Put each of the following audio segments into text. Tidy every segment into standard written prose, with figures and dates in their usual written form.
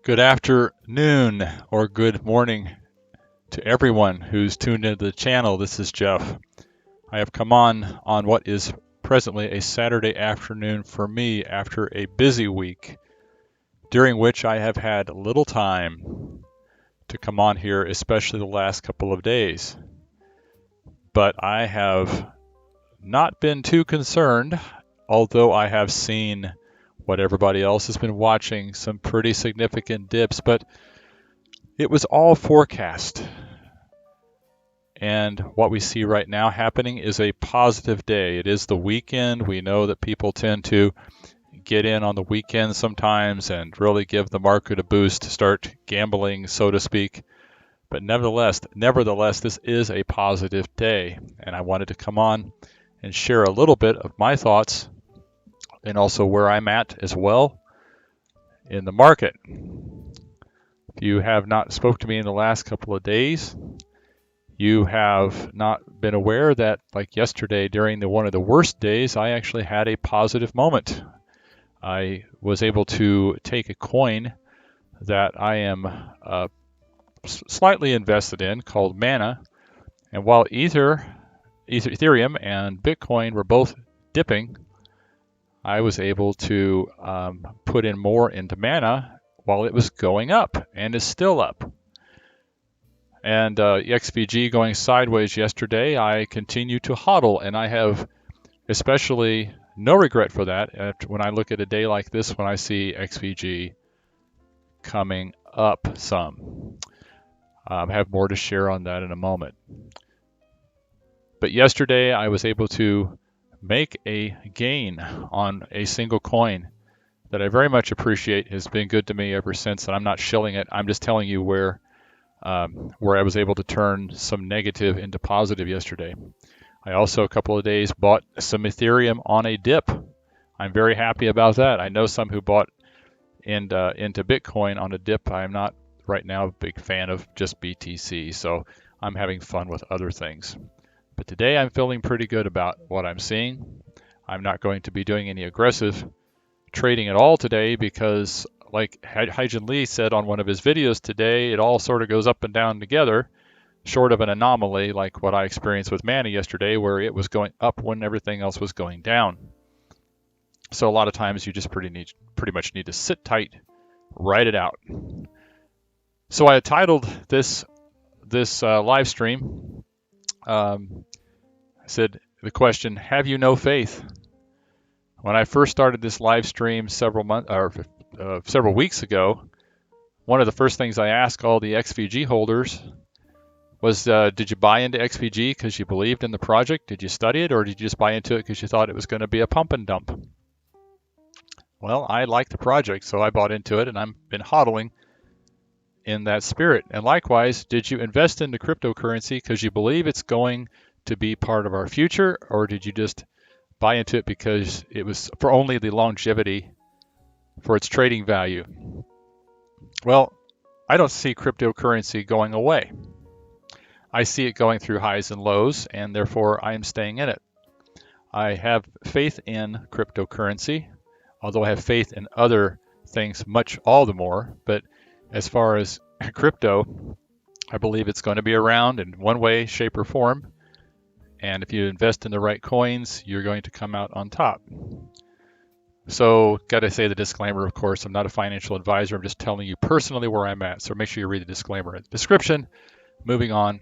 Good afternoon or good morning to everyone who's tuned into the channel. This is Jeff. I have come on what is presently a Saturday afternoon for me after a busy week, during which I have had little time to come on here, especially the last couple of days. But I have not been too concerned, although I have seen what everybody else has been watching, some pretty significant dips, but it was all forecast. And what we see right now happening is a positive day. It is the weekend. We know that people tend to get in on the weekend sometimes and really give the market a boost to start gambling, so to speak. But nevertheless, this is a positive day. And I wanted to come on and share a little bit of my thoughts and also where I'm at as well in the market. If you have not spoke to me in the last couple of days, you have not been aware that, like yesterday, during one of the worst days, I actually had a positive moment. I was able to take a coin that I am slightly invested in called Mana, and while Ethereum and Bitcoin were both dipping, I was able to put in more into Mana while it was going up, and is still up. And XVG going sideways yesterday, I continue to hodl, and I have especially no regret for that when I look at a day like this when I see XVG coming up some. I have more to share on that in a moment. But yesterday I was able to make a gain on a single coin that I very much appreciate. Has been good to me ever since, and I'm not shilling it. I'm just telling you where I was able to turn some negative into positive yesterday. I also, a couple of days, bought some Ethereum on a dip. I'm very happy about that. I know some who bought into Bitcoin on a dip. I'm not right now a big fan of just BTC, so I'm having fun with other things. But today I'm feeling pretty good about what I'm seeing. I'm not going to be doing any aggressive trading at all today because, like Haijin Lee said on one of his videos today, it all sort of goes up and down together, short of an anomaly like what I experienced with Mana yesterday, where it was going up when everything else was going down. So a lot of times you just pretty much need to sit tight, ride it out. So I titled this live stream. I said the question: have you no faith? When I first started this live stream several weeks ago, one of the first things I asked all the XVG holders was, did you buy into XVG because you believed in the project? Did you study it, or did you just buy into it because you thought it was going to be a pump and dump? Well, I like the project, so I bought into it, and I've been hodling in that spirit. And likewise, did you invest into cryptocurrency because you believe it's going to be part of our future, or did you just buy into it because it was for only the longevity for its trading value? Well, I don't see cryptocurrency going away. I see it going through highs and lows, and therefore I am staying in it. I have faith in cryptocurrency, although I have faith in other things all the more. But as far as crypto, I believe it's going to be around in one way, shape, or form. And if you invest in the right coins, you're going to come out on top. So, got to say the disclaimer, of course, I'm not a financial advisor. I'm just telling you personally where I'm at. So make sure you read the disclaimer in the description. Moving on.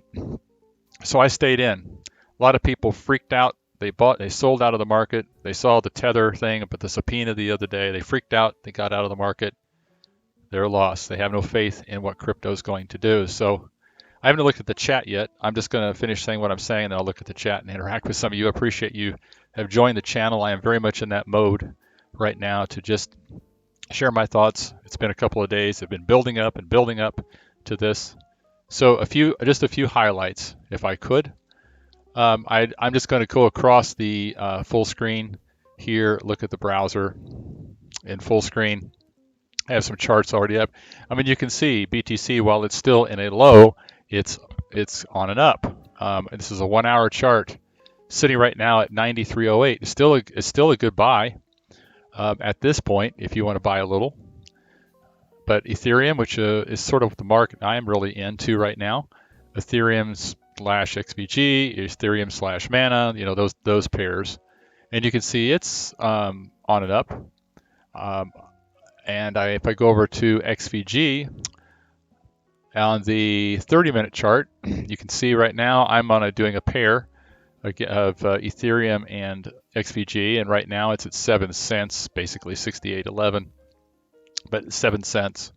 So I stayed in. A lot of people freaked out. They sold out of the market. They saw the Tether thing, but the subpoena the other day. They freaked out. They got out of the market. They're lost. They have no faith in what crypto is going to do. So I haven't looked at the chat yet. I'm just going to finish saying what I'm saying, and then I'll look at the chat and interact with some of you. I appreciate you have joined the channel. I am very much in that mode right now to just share my thoughts. It's been a couple of days. I've been building up to this. So just a few highlights, if I could. I'm just going to go across the full screen here, look at the browser in full screen. I have some charts already up. I mean, you can see BTC, while it's still in a low, it's on and up. This is a 1 hour chart sitting right now at 93.08. It's still a good buy at this point if you want to buy a little. But Ethereum, which is sort of the market I am really into right now, Ethereum/XVG, Ethereum/Mana, those pairs, and you can see it's on and up. And if I go over to XVG on the 30-minute chart, you can see right now I'm doing a pair of Ethereum and XVG, and right now it's at 7 cents, basically 68.11. But 7 cents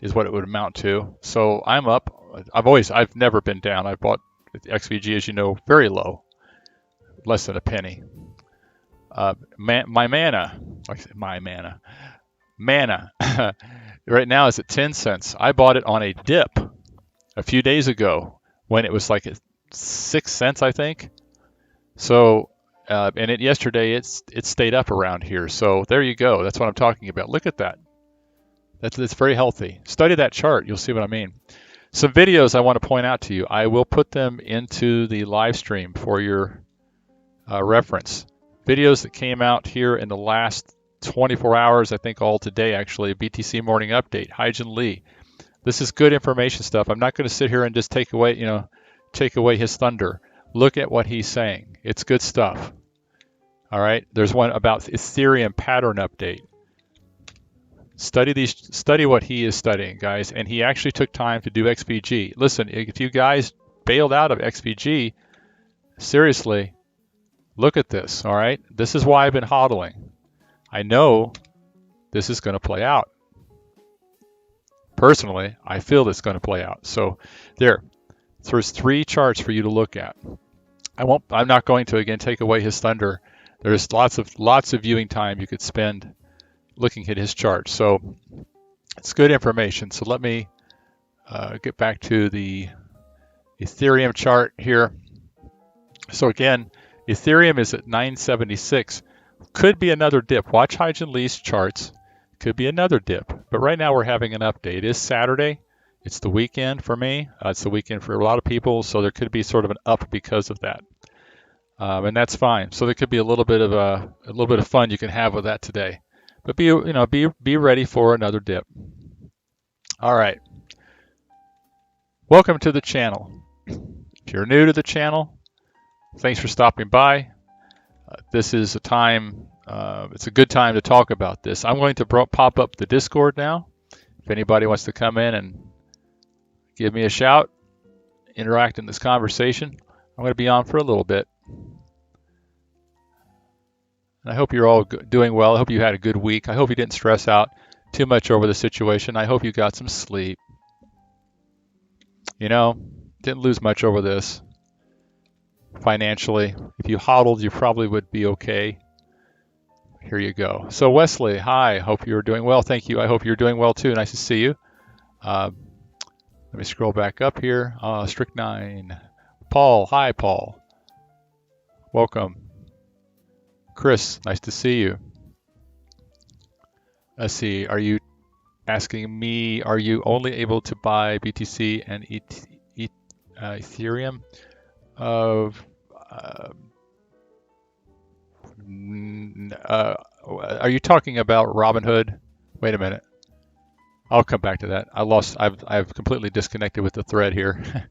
is what it would amount to. So I'm up. I've never been down. I've bought XVG, as you know, very low, less than a penny. My mana, mana, right now is at 10 cents. I bought it on a dip a few days ago when it was like at 6 cents, I think. So, and yesterday it stayed up around here. So there you go. That's what I'm talking about. Look at that. That's very healthy. Study that chart. You'll see what I mean. Some videos I want to point out to you. I will put them into the live stream for your reference. Videos that came out here in the last 24 hours, I think all today actually. BTC Morning Update, Hyjin Lee. This is good information stuff. I'm not going to sit here and just take away his thunder. Look at what he's saying. It's good stuff. All right. There's one about Ethereum pattern update. Study what he is studying, guys. And he actually took time to do XVG. Listen, if you guys bailed out of XVG, seriously, look at this. All right. This is why I've been hodling. I know this is going to play out. Personally, I feel it's going to play out. So there's 3 charts for you to look at. I'm not going to again take away his thunder. There's lots of viewing time you could spend looking at his chart. So it's good information. So let me get back to the Ethereum chart here. So again, Ethereum is at 976. Could be another dip. Watch Hyjin Lee's charts. Could be another dip. But right now we're having an update. It is Saturday. It's the weekend for me. It's the weekend for a lot of people. So there could be sort of an up because of that. And that's fine. So there could be a little bit of fun you can have with that today. But be ready for another dip. All right. Welcome to the channel. If you're new to the channel, thanks for stopping by. This is a time. It's a good time to talk about this. I'm going to pop up the Discord now. If anybody wants to come in and give me a shout, interact in this conversation, I'm going to be on for a little bit. And I hope you're all doing well. I hope you had a good week. I hope you didn't stress out too much over the situation. I hope you got some sleep. Didn't lose much over this financially. If you hodled, you probably would be okay. Here you go. So Wesley, hi. Hope you're doing well. Thank you. I hope you're doing well too. Nice to see you. Let me scroll back up here. Strict9. Paul, hi Paul. Welcome. Chris, nice to see you. Let's see, are you asking me, are you only able to buy BTC and Ethereum? Are you talking about Robinhood? Wait a minute. I'll come back to that. I've completely disconnected with the thread here.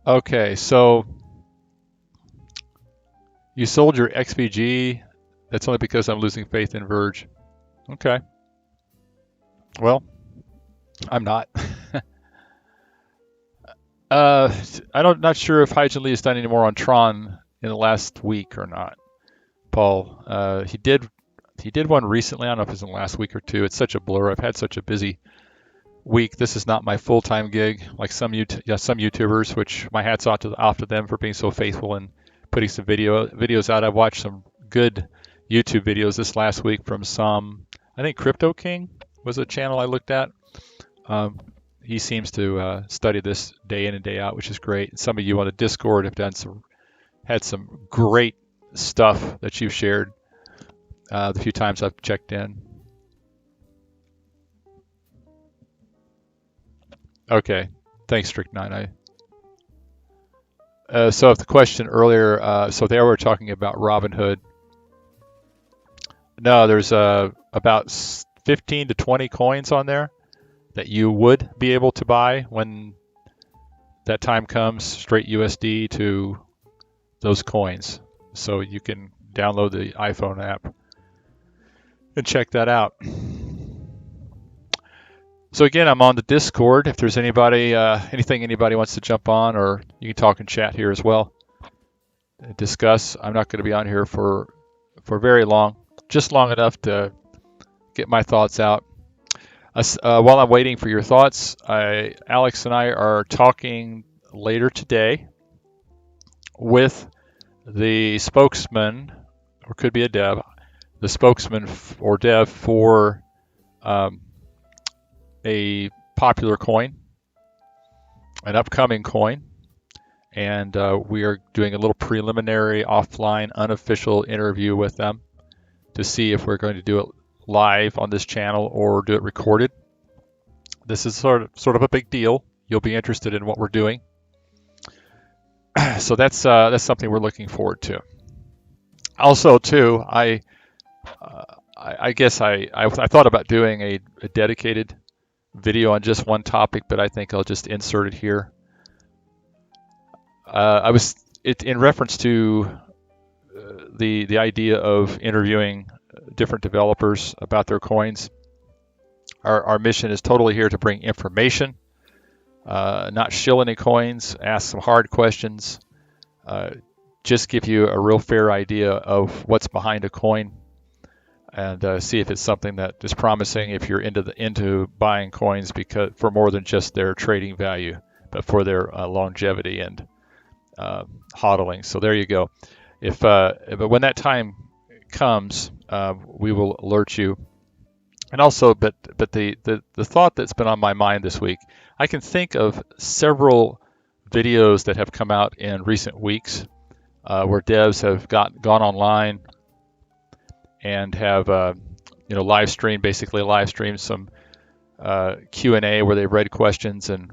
Okay, so you sold your XVG. That's only because I'm losing faith in Verge. Okay. Well, I'm not. I'm not sure if Hyjin Lee has done any more on Tron in the last week or not. Paul, he did one recently. I don't know if it was in the last week or two. It's such a blur. I've had such a busy week. This is not my full-time gig like some YouTubers, which my hat's off to them for being so faithful and putting some videos out. I've watched some good YouTube videos this last week from I think Crypto King was a channel I looked at. He seems to study this day in and day out, which is great. And some of you on the Discord have had some great stuff that you've shared the few times I've checked in. Okay, thanks, Strict9. So if the question earlier, so they were talking about Robinhood. No, there's about 15 to 20 coins on there that you would be able to buy when that time comes, straight USD to those coins. So you can download the iPhone app and check that out. So again, I'm on the Discord. If there's anything anybody wants to jump on, or you can talk and chat here as well. Discuss. I'm not going to be on here for very long, just long enough to get my thoughts out. While I'm waiting for your thoughts, Alex and I are talking later today with the spokesman, or could be a dev, the spokesman or dev for um, a popular coin, an upcoming coin, and we are doing a little preliminary offline unofficial interview with them to see if we're going to do it live on this channel or do it recorded. This is sort of a big deal. You'll be interested in what we're doing. So that's something we're looking forward to. Also, too, I guess I thought about doing a dedicated video on just one topic, but I think I'll just insert it here. In reference to the idea of interviewing different developers about their coins. Our mission is totally here to bring information, not shill any coins, ask some hard questions, just give you a real fair idea of what's behind a coin, and see if it's something that is promising if you're into buying coins because for more than just their trading value, but for their longevity and hodling. So there you go. But when that time comes, we will alert you. And also, but the thought that's been on my mind this week, I can think of several videos that have come out in recent weeks where devs have gone online and have live streamed some Q&A where they've read questions and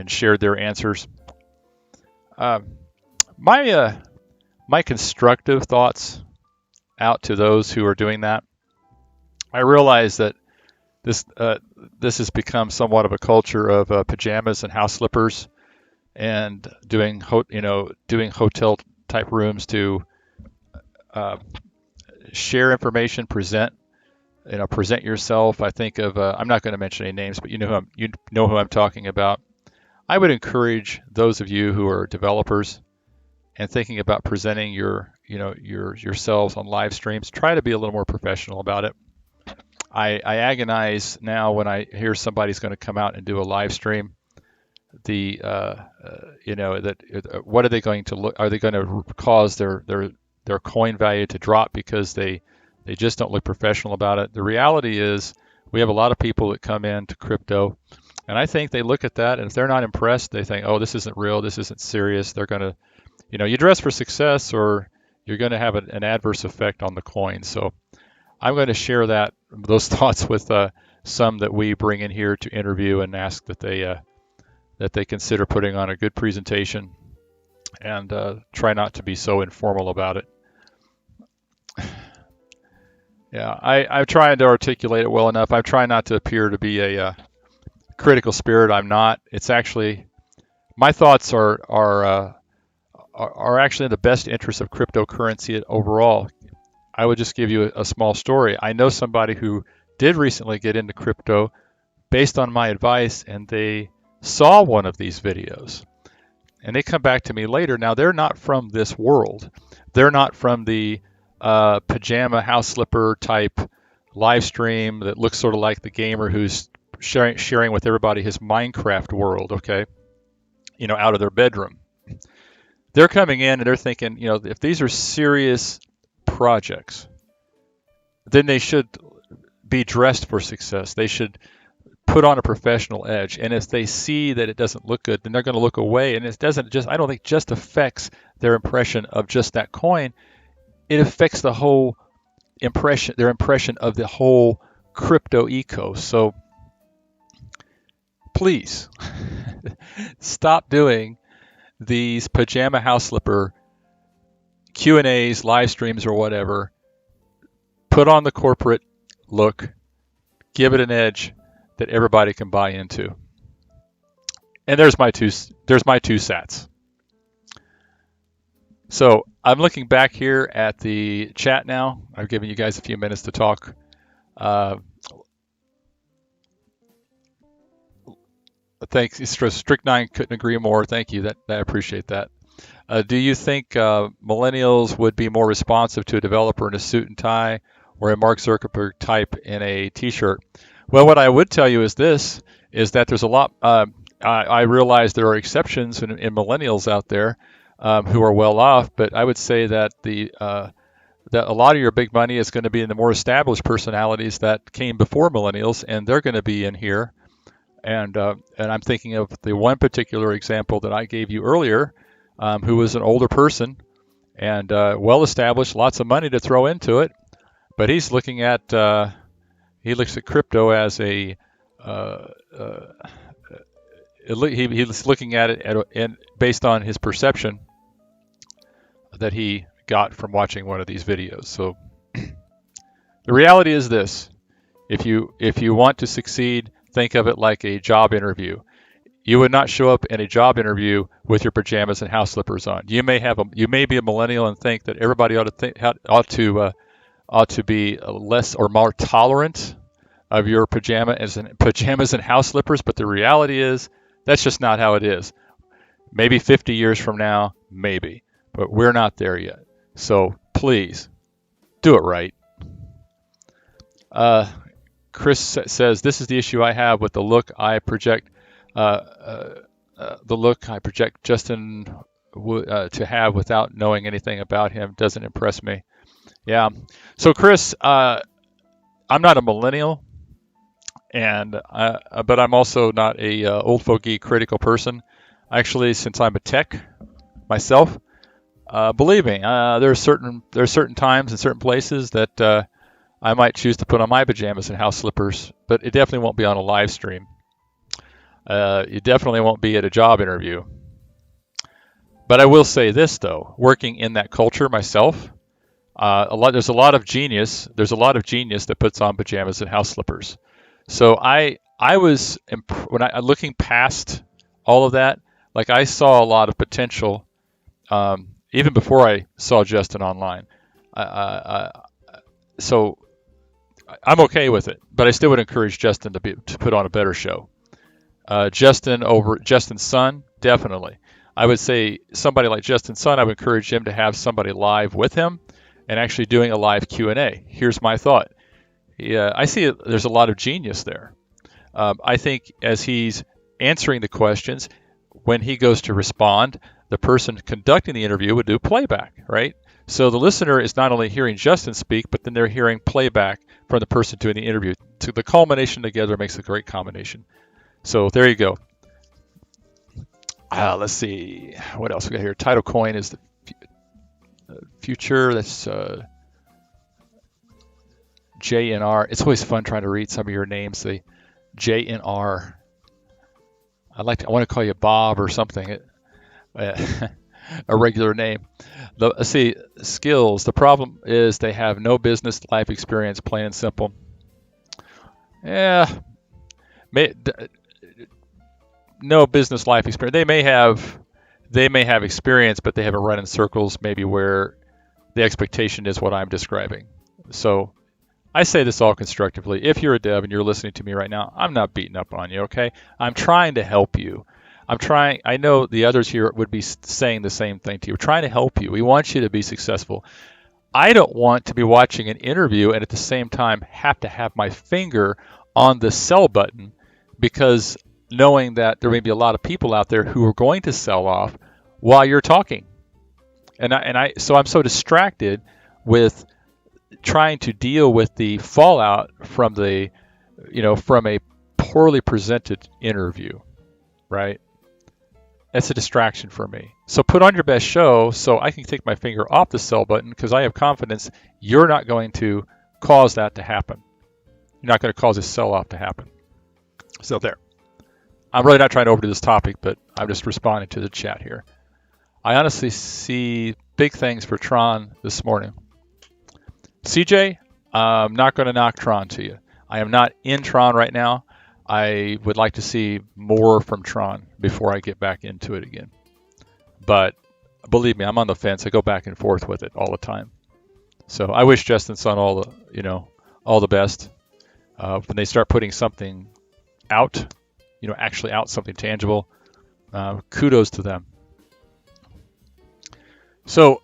shared their answers. My constructive thoughts out to those who are doing that. I realize that this has become somewhat of a culture of pajamas and house slippers, and doing hotel type rooms to share information, present yourself. I think of I'm not going to mention any names, but you know who I'm talking about. I would encourage those of you who are developers and thinking about presenting yourselves on live streams, try to be a little more professional about it. I agonize now when I hear somebody's going to come out and do a live stream. What are they going to look? Are they going to cause their coin value to drop because they just don't look professional about it? The reality is we have a lot of people that come into crypto, and I think they look at that, and if they're not impressed, they think, oh, this isn't real, this isn't serious. They're going to, you dress for success or you're going to have an adverse effect on the coin. So I'm going to share those thoughts with some that we bring in here to interview and ask that they consider putting on a good presentation and try not to be so informal about it. Yeah, I'm trying to articulate it well enough. I'm trying not to appear to be a critical spirit. I'm not. It's actually my thoughts are actually in the best interest of cryptocurrency overall. I would just give you a small story. I know somebody who did recently get into crypto based on my advice, and they saw one of these videos. And they come back to me later. Now, they're not from this world. They're not from the pajama house slipper type live stream that looks sort of like the gamer who's sharing with everybody his Minecraft world, okay? Out of their bedroom. They're coming in and they're thinking, if these are serious projects, then they should be dressed for success. They should put on a professional edge. And if they see that it doesn't look good, then they're going to look away. And it doesn't I don't think just affects their impression of just that coin. It affects the whole their impression of the whole crypto eco. So please stop doing these pajama house slipper Q&As, live streams, or whatever. Put on the corporate look, give it an edge that everybody can buy into. And there's my two sats. So I'm looking back here at the chat now. I've given you guys a few minutes to talk. Thanks, Strict9 couldn't agree more. Thank you. I appreciate that. Do you think millennials would be more responsive to a developer in a suit and tie or a Mark Zuckerberg type in a T-shirt. Well, what I would tell you is this: is that there's a lot. I realize there are exceptions in millennials out there who are well off, but I would say that that a lot of your big money is going to be in the more established personalities that came before millennials, and they're going to be in here. And I'm thinking of the one particular example that I gave you earlier, who was an older person and well established, lots of money to throw into it, but he looks at crypto as a he's looking at it and based on his perception that he got from watching one of these videos. So the reality is this: if you want to succeed, think of it like a job interview. You would not show up in a job interview with your pajamas and house slippers on. You may be a millennial and think that everybody ought to be less or more tolerant of your pajamas and house slippers, but the reality is that's just not how it is. Maybe 50 years from now, maybe, but we're not there yet. So please do it right. Chris says, this is the issue I have with the look I project Justin to have without knowing anything about him doesn't impress me. Yeah. So Chris, I'm not a millennial, but I'm also not a old fogey critical person. Actually, since I'm a tech myself, believe me, there are certain times and certain places that I might choose to put on my pajamas and house slippers, but it definitely won't be on a live stream. It definitely won't be at a job interview. But I will say this though, working in that culture myself, there's a lot of genius. There's a lot of genius that puts on pajamas and house slippers. So I was looking past all of that, like I saw a lot of potential even before I saw Justin online. So I'm okay with it, but I still would encourage Justin to put on a better show. Justin's son, definitely. I would say somebody like Justin's son, I would encourage him to have somebody live with him and actually doing a live Q&A. Here's my thought. Yeah, I see there's a lot of genius there. I think as he's answering the questions, when he goes to respond, the person conducting the interview would do playback, right? So the listener is not only hearing Justin speak, but then they're hearing playback from the person doing the interview. So the culmination together makes a great combination. So there you go. Let's see. What else we got here? Tidal coin is the future. That's JNR. It's always fun trying to read some of your names. The JNR. I want to call you Bob or something. A regular name. Let's see. Skills. The problem is they have no business life experience, plain and simple. Yeah. No business life experience. They may have experience, but they haven't run in circles maybe where the expectation is what I'm describing. So I say this all constructively. If you're a dev and you're listening to me right now, I'm not beating up on you, okay? I'm trying to help you. I know the others here would be saying the same thing to you. We're trying to help you. We want you to be successful. I don't want to be watching an interview and at the same time have to have my finger on the sell button, because knowing that there may be a lot of people out there who are going to sell off while you're talking. So I'm so distracted with trying to deal with the fallout from from a poorly presented interview, right? That's a distraction for me. So put on your best show so I can take my finger off the sell button, because I have confidence you're not going to cause that to happen. You're not going to cause a sell-off to happen. So there. I'm really not trying to overdo this topic, but I'm just responding to the chat here. I honestly see big things for Tron this morning. CJ, I'm not going to knock Tron to you. I am not in Tron right now. I would like to see more from Tron before I get back into it again. But believe me, I'm on the fence. I go back and forth with it all the time. So I wish Justin's son all the best. When they start putting something out, actually out, something tangible, kudos to them. So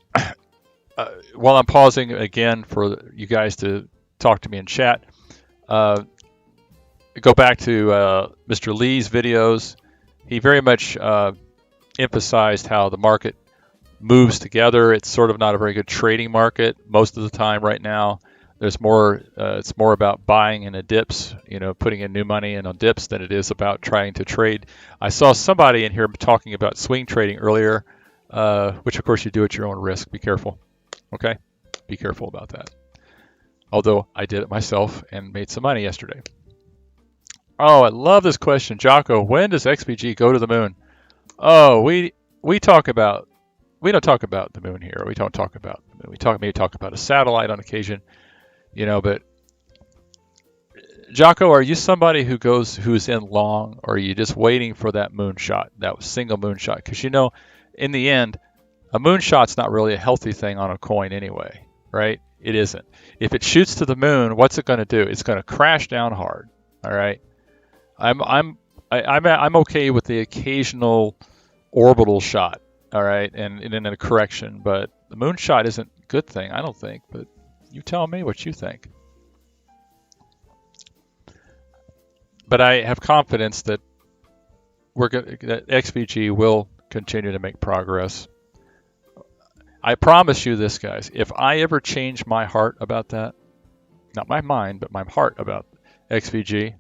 while I'm pausing again for you guys to talk to me in chat. Go back to Mr. Lee's videos. He very much emphasized how the market moves together. It's sort of not a very good trading market most of the time right now. There's more. It's more about buying in the dips, putting in new money in on dips than it is about trying to trade. I saw somebody in here talking about swing trading earlier, which of course you do at your own risk. Be careful. Okay, be careful about that. Although I did it myself and made some money yesterday. Oh, I love this question, Jocko. When does XPG go to the moon? Oh, we don't talk about the moon here. We don't talk about the moon. We maybe talk about a satellite on occasion, But Jocko, are you somebody who's in long, or are you just waiting for that moonshot, that single moonshot? Because in the end, a moonshot's not really a healthy thing on a coin anyway, right? It isn't. If it shoots to the moon, what's it going to do? It's going to crash down hard. All right. I'm okay with the occasional orbital shot. All right, and in a correction, but the moonshot isn't a good thing, I don't think. But you tell me what you think. But I have confidence that that XPG will continue to make progress. I promise you this, guys. If I ever change my heart about that, not my mind, but my heart about XVG,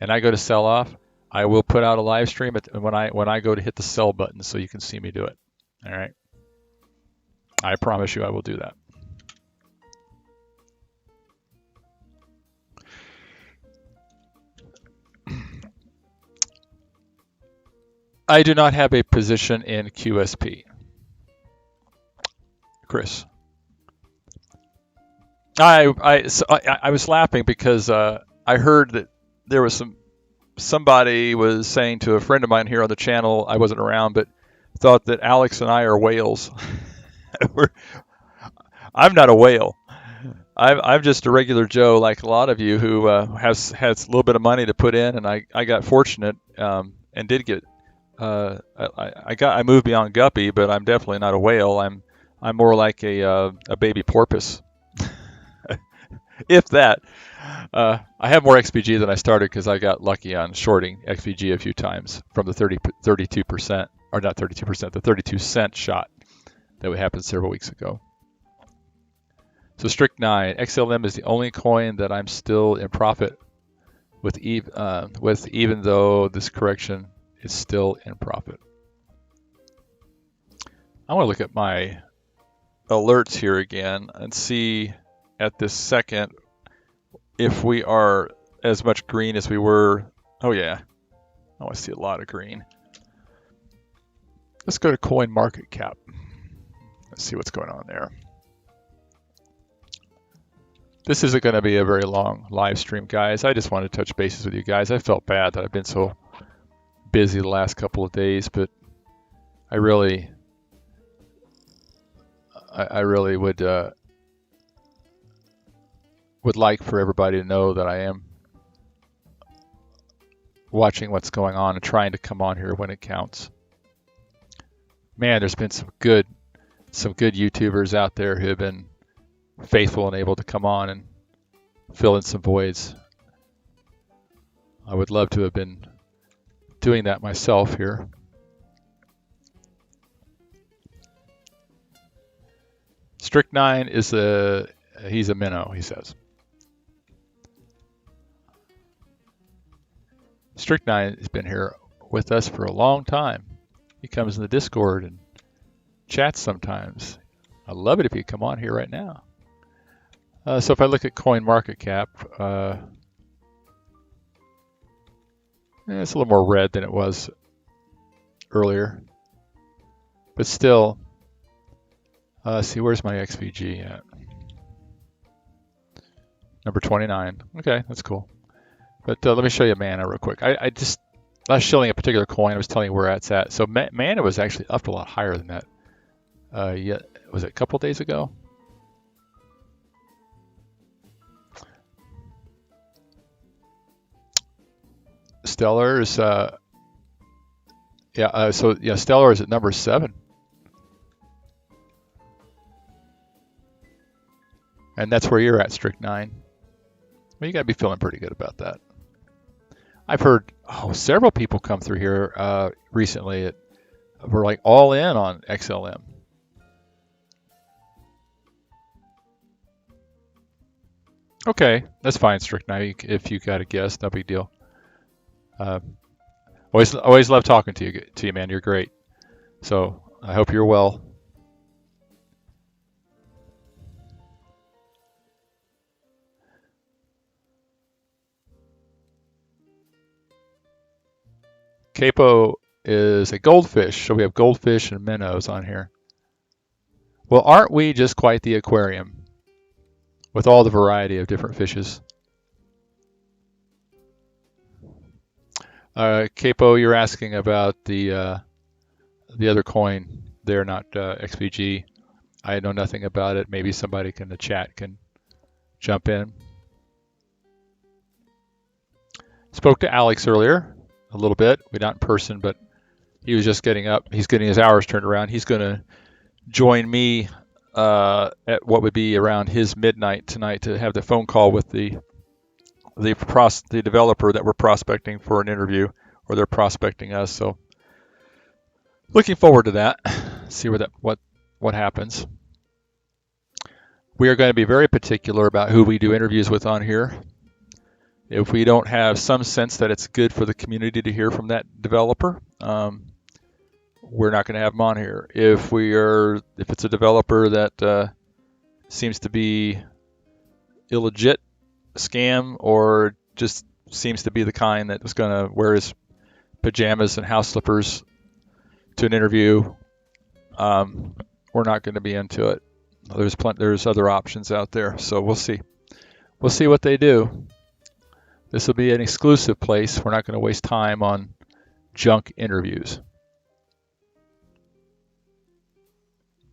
and I go to sell off, I will put out a live stream when I go to hit the sell button, so you can see me do it. All right. I promise you, I will do that. I do not have a position in QSP. Chris. I was laughing because I heard that there was somebody was saying to a friend of mine here on the channel, I wasn't around, but thought that Alex and I are whales. I'm not a whale. I'm just a regular Joe, like a lot of you, who has a little bit of money to put in, and I got fortunate and did get. I moved beyond guppy, but I'm definitely not a whale. I'm more like a baby porpoise, if that. I have more XPG than I started because I got lucky on shorting XPG a few times from the 32%, or not 32%, the 32-cent shot that happened several weeks ago. So strict 9, XLM is the only coin that I'm still in profit with even though this correction is still in profit. I want to look at my alerts here again and see at this second if we are as much green as we were. Oh yeah, I want to see a lot of green. Let's go to coin market cap. Let's see what's going on there. This isn't going to be a very long live stream, guys. I just wanted to touch bases with you guys. I felt bad that I've been so busy the last couple of days, but I really would like for everybody to know that I am watching what's going on and trying to come on here when it counts. Man, there's been some good YouTubers out there who have been faithful and able to come on and fill in some voids. I would love to have been doing that myself here. Strict 9 is he's a minnow, he says. Strict 9 has been here with us for a long time. He comes in the Discord and chats sometimes. I'd love it if you come on here right now. So if I look at coin market cap, it's a little more red than it was earlier, but still. See, where's my XVG at? Number 29. Okay, that's cool. But let me show you Mana real quick. I was showing a particular coin. I was telling you where it's at. So Mana was actually up a lot higher than that. Yeah, was it a couple days ago? Stellar is Stellar is at number 7. And that's where you're at, Strict 9. Well, you got to be feeling pretty good about that. I've heard several people come through here recently. We're like all in on XLM. Okay, that's fine, Strict. Now, if you got a guess, no big deal. Always love talking to you, man. You're great. So I hope you're well. Capo is a goldfish, so we have goldfish and minnows on here. Well, aren't we just quite the aquarium with all the variety of different fishes? Capo, you're asking about the other coin. They're not XVG. I know nothing about it. Maybe somebody in the chat can jump in. Spoke to Alex earlier a little bit. We're not in person, but he was just getting up. He's getting his hours turned around. He's going to join me at what would be around his midnight tonight to have the phone call with the developer that we're prospecting for an interview, or they're prospecting us. So looking forward to that. See what happens. We are going to be very particular about who we do interviews with on here. If we don't have some sense that it's good for the community to hear from that developer, we're not going to have them on here. If it's a developer that seems to be illegit, scam, or just seems to be the kind that was going to wear his pajamas and house slippers to an interview, we're not going to be into it. There's other options out there, so we'll see. We'll see what they do. This will be an exclusive place. We're not going to waste time on junk interviews.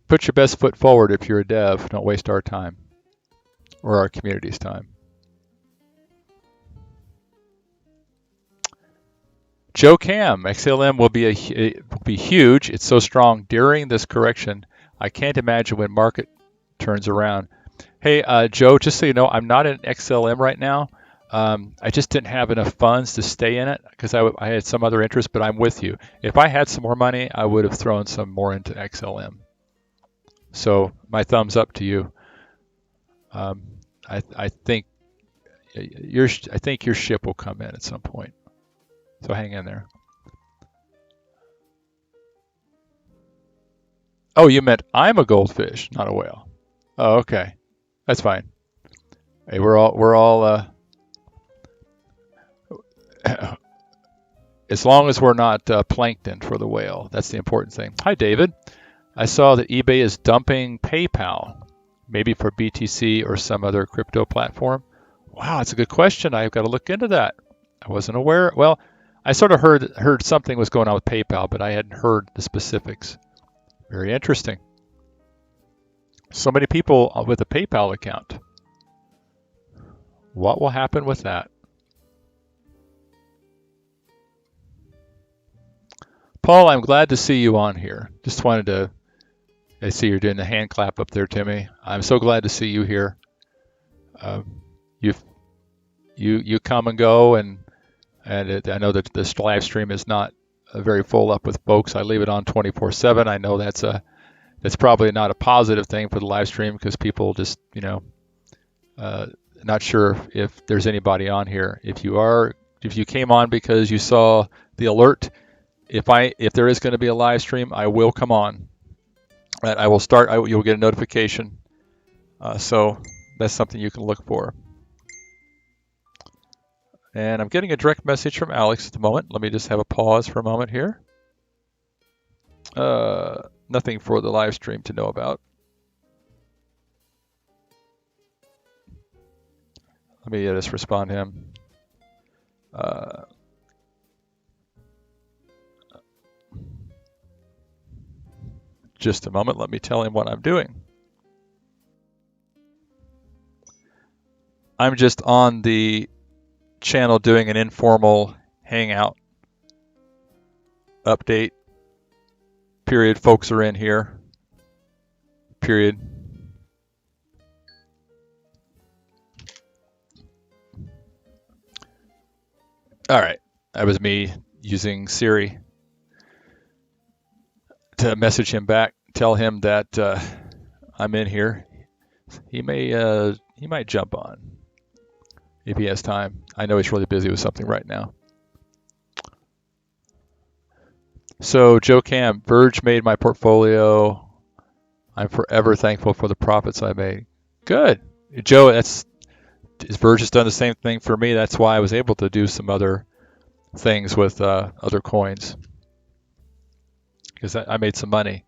Put your best foot forward if you're a dev. Don't waste our time or our community's time. Joe Cam, XLM will be huge. It's so strong during this correction. I can't imagine when market turns around. Hey, Joe, just so you know, I'm not in XLM right now. I just didn't have enough funds to stay in it because I had some other interest, but I'm with you. If I had some more money, I would have thrown some more into XLM. So my thumbs up to you. I think your ship will come in at some point. So hang in there. Oh, you meant I'm a goldfish, not a whale. Oh, okay, that's fine. Hey, we're all as long as we're not plankton for the whale. That's the important thing. Hi, David. I saw that eBay is dumping PayPal, maybe for BTC or some other crypto platform. Wow, that's a good question. I've got to look into that. I wasn't aware. Well, I sort of heard something was going on with PayPal, but I hadn't heard the specifics. Very interesting. So many people with a PayPal account. What will happen with that? Paul, I'm glad to see you on here. Just wanted to, I see you're doing the hand clap up there, Timmy. I'm so glad to see you here. You come and go, and I know that this live stream is not very full up with folks. I leave it on 24/7. I know that's probably not a positive thing for the live stream because people just not sure if there's anybody on here. If you came on because you saw the alert, if there is going to be a live stream, I will come on. I will start. You'll get a notification. So that's something you can look for. And I'm getting a direct message from Alex at the moment. Let me just have a pause for a moment here. Nothing for the live stream to know about. Let me just respond to him. Just a moment. Let me tell him what I'm doing. I'm just on the channel doing an informal hangout update. Period. Folks are in here. Period. All right. That was me using Siri to message him back, tell him that I'm in here. He might jump on if he has time. I know he's really busy with something right now. So Joe Cam, Verge made my portfolio. I'm forever thankful for the profits I made. Good, Joe. That's Verge has done the same thing for me. That's why I was able to do some other things with other coins because I made some money,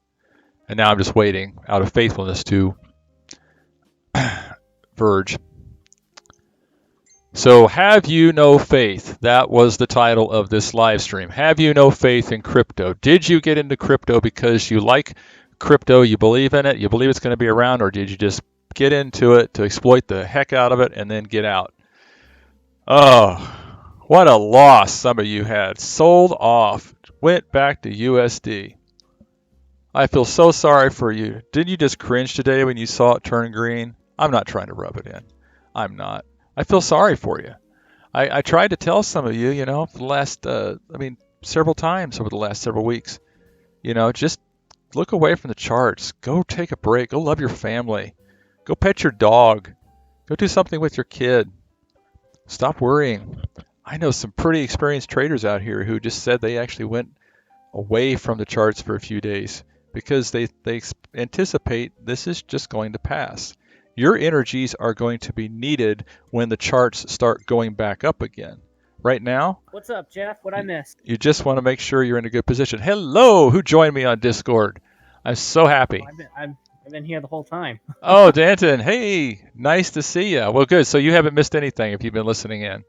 and now I'm just waiting out of faithfulness to Verge. So, have you no faith? That was the title of this live stream. Have you no faith in crypto? Did you get into crypto because you like crypto, you believe in it, you believe it's going to be around, or did you just get into it to exploit the heck out of it and then get out? Oh, what a loss some of you had. Sold off, went back to USD. I feel so sorry for you. Didn't you just cringe today when you saw it turn green? I'm not trying to rub it in. I'm not. I feel sorry for you. I tried to tell some of you, for the last, several times over the last several weeks, just look away from the charts. Go take a break. Go love your family. Go pet your dog. Go do something with your kid. Stop worrying. I know some pretty experienced traders out here who just said they actually went away from the charts for a few days because they anticipate this is just going to pass. Your energies are going to be needed when the charts start going back up again. Right now, What's up, Jeff? What I missed? you just want to make sure you're in a good position. Hello, who joined me on Discord? I'm so Oh, happy. I've been here the whole time. Oh, Danton, hey, nice to see you. Well, good. So you haven't missed anything if you've been listening in.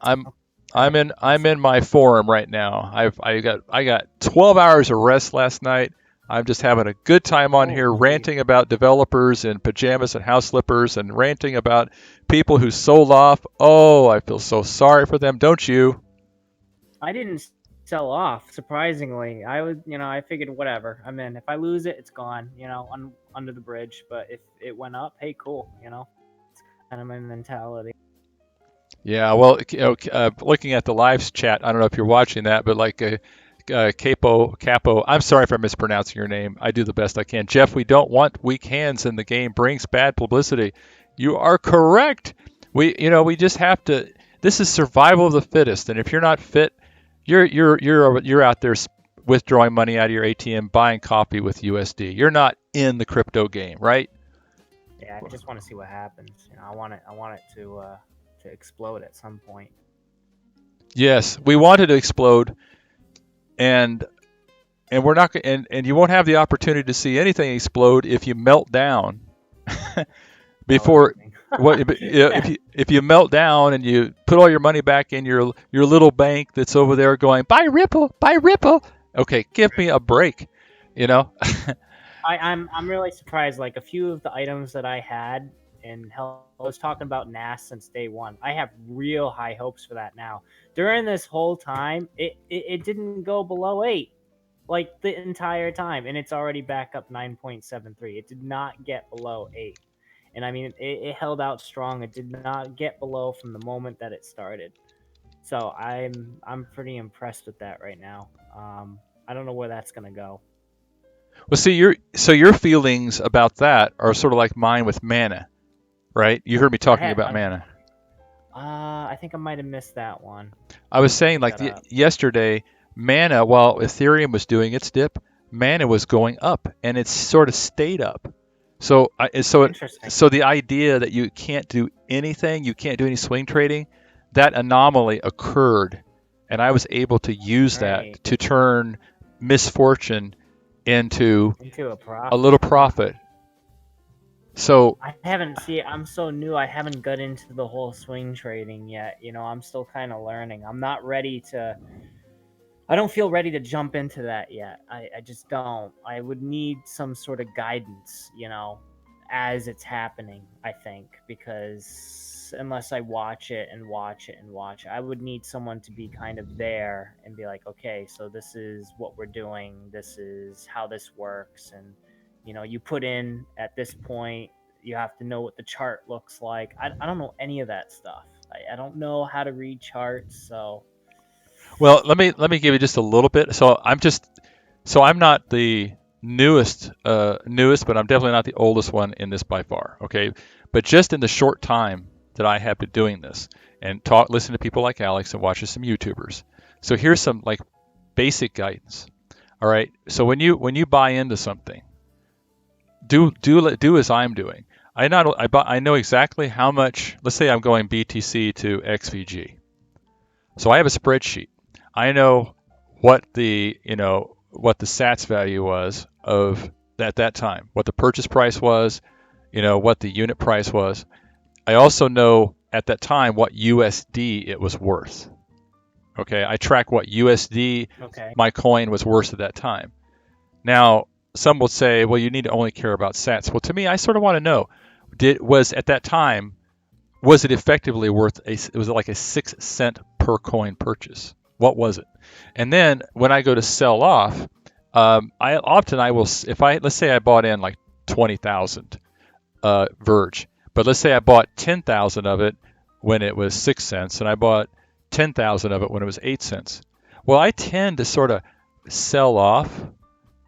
I'm Okay, I'm awesome. in my forum right now. I got 12 hours of rest last night. I'm just having a good time on here Holy, ranting about developers in pajamas and house slippers and ranting about people who sold off. Oh, I feel so sorry for them, don't you? I didn't sell off. Surprisingly, I figured whatever. I mean, if I lose it, it's gone. Under the bridge. But if it went up, hey, cool. It's kind of my mentality. Yeah, well, looking at the live chat, I don't know if you're watching that, but like Capo, I'm sorry if I'm mispronouncing your name. I do the best I can. Jeff, we don't want weak hands in the game. Brings bad publicity. You are correct. We just have to. This is survival of the fittest, and if you're not fit, you're out there withdrawing money out of your ATM, buying coffee with USD. You're not in the crypto game, right? Yeah, I just want to see what happens. I want it to explode at some point. Yes, we wanted to explode, and we're not and you won't have the opportunity to see anything explode if you melt down Sell before everything. what if you melt down and you put all your money back in your little bank that's over there going buy Ripple. Okay, give me a break, you know. I'm really surprised. Like a few of the items that I had, and hell, I was talking about NAS since day one. I have real high hopes for that now. During this whole time, it didn't go below 8, like the entire time, and it's already back up 9.73. It did not get below 8, and I mean it held out strong. It did not get below from the moment that it started. So I'm pretty impressed with that right now. I don't know where that's gonna go. Well, see, your feelings about that are sort of like mine with mana, right? You heard me I talking had about mana. I think I might have missed that one. I was Let me saying look like that up. yesterday, mana, while Ethereum was doing its dip, mana was going up, and it sort of stayed up. So Interesting. so the idea that you can't do anything, you can't do any swing trading, that anomaly occurred, and I was able to use that Right. to turn misfortune into Into a a profit, little huh? profit. So I haven't see I'm so new. I haven't got into the whole swing trading yet. I'm still kind of learning. I'm not ready to I don't feel ready to jump into that yet. I just don't. I would need some sort of guidance, as it's happening, I think, because unless I watch it and watch it and watch it, I would need someone to be kind of there and be like, okay, so this is what we're doing. This is how this works. And, you put in at this point, you have to know what the chart looks like. I don't know any of that stuff. I don't know how to read charts, so Well, let me give you just a little bit. So I'm not the newest, but I'm definitely not the oldest one in this by far. Okay, but just in the short time that I have been doing this and listen to people like Alex and watching some YouTubers. So here's some like basic guidance. All right. So when you buy into something, do as I'm doing. I know exactly how much. Let's say I'm going BTC to XVG. So I have a spreadsheet. I know what the Sats value was of at that time, what the purchase price was, what the unit price was. I also know at that time what USD it was worth. Okay, I track what USD okay, my coin was worth at that time. Now, some will say, well, you need to only care about Sats. Well, to me, I sort of want to know, was at that time, was it effectively worth was it like a 6 cent per coin purchase? What was it? And then when I go to sell off, I will, if I, let's say I bought in like 20,000 Verge, but let's say I bought 10,000 of it when it was 6 cents, and I bought 10,000 of it when it was 8 cents. Well, I tend to sort of sell off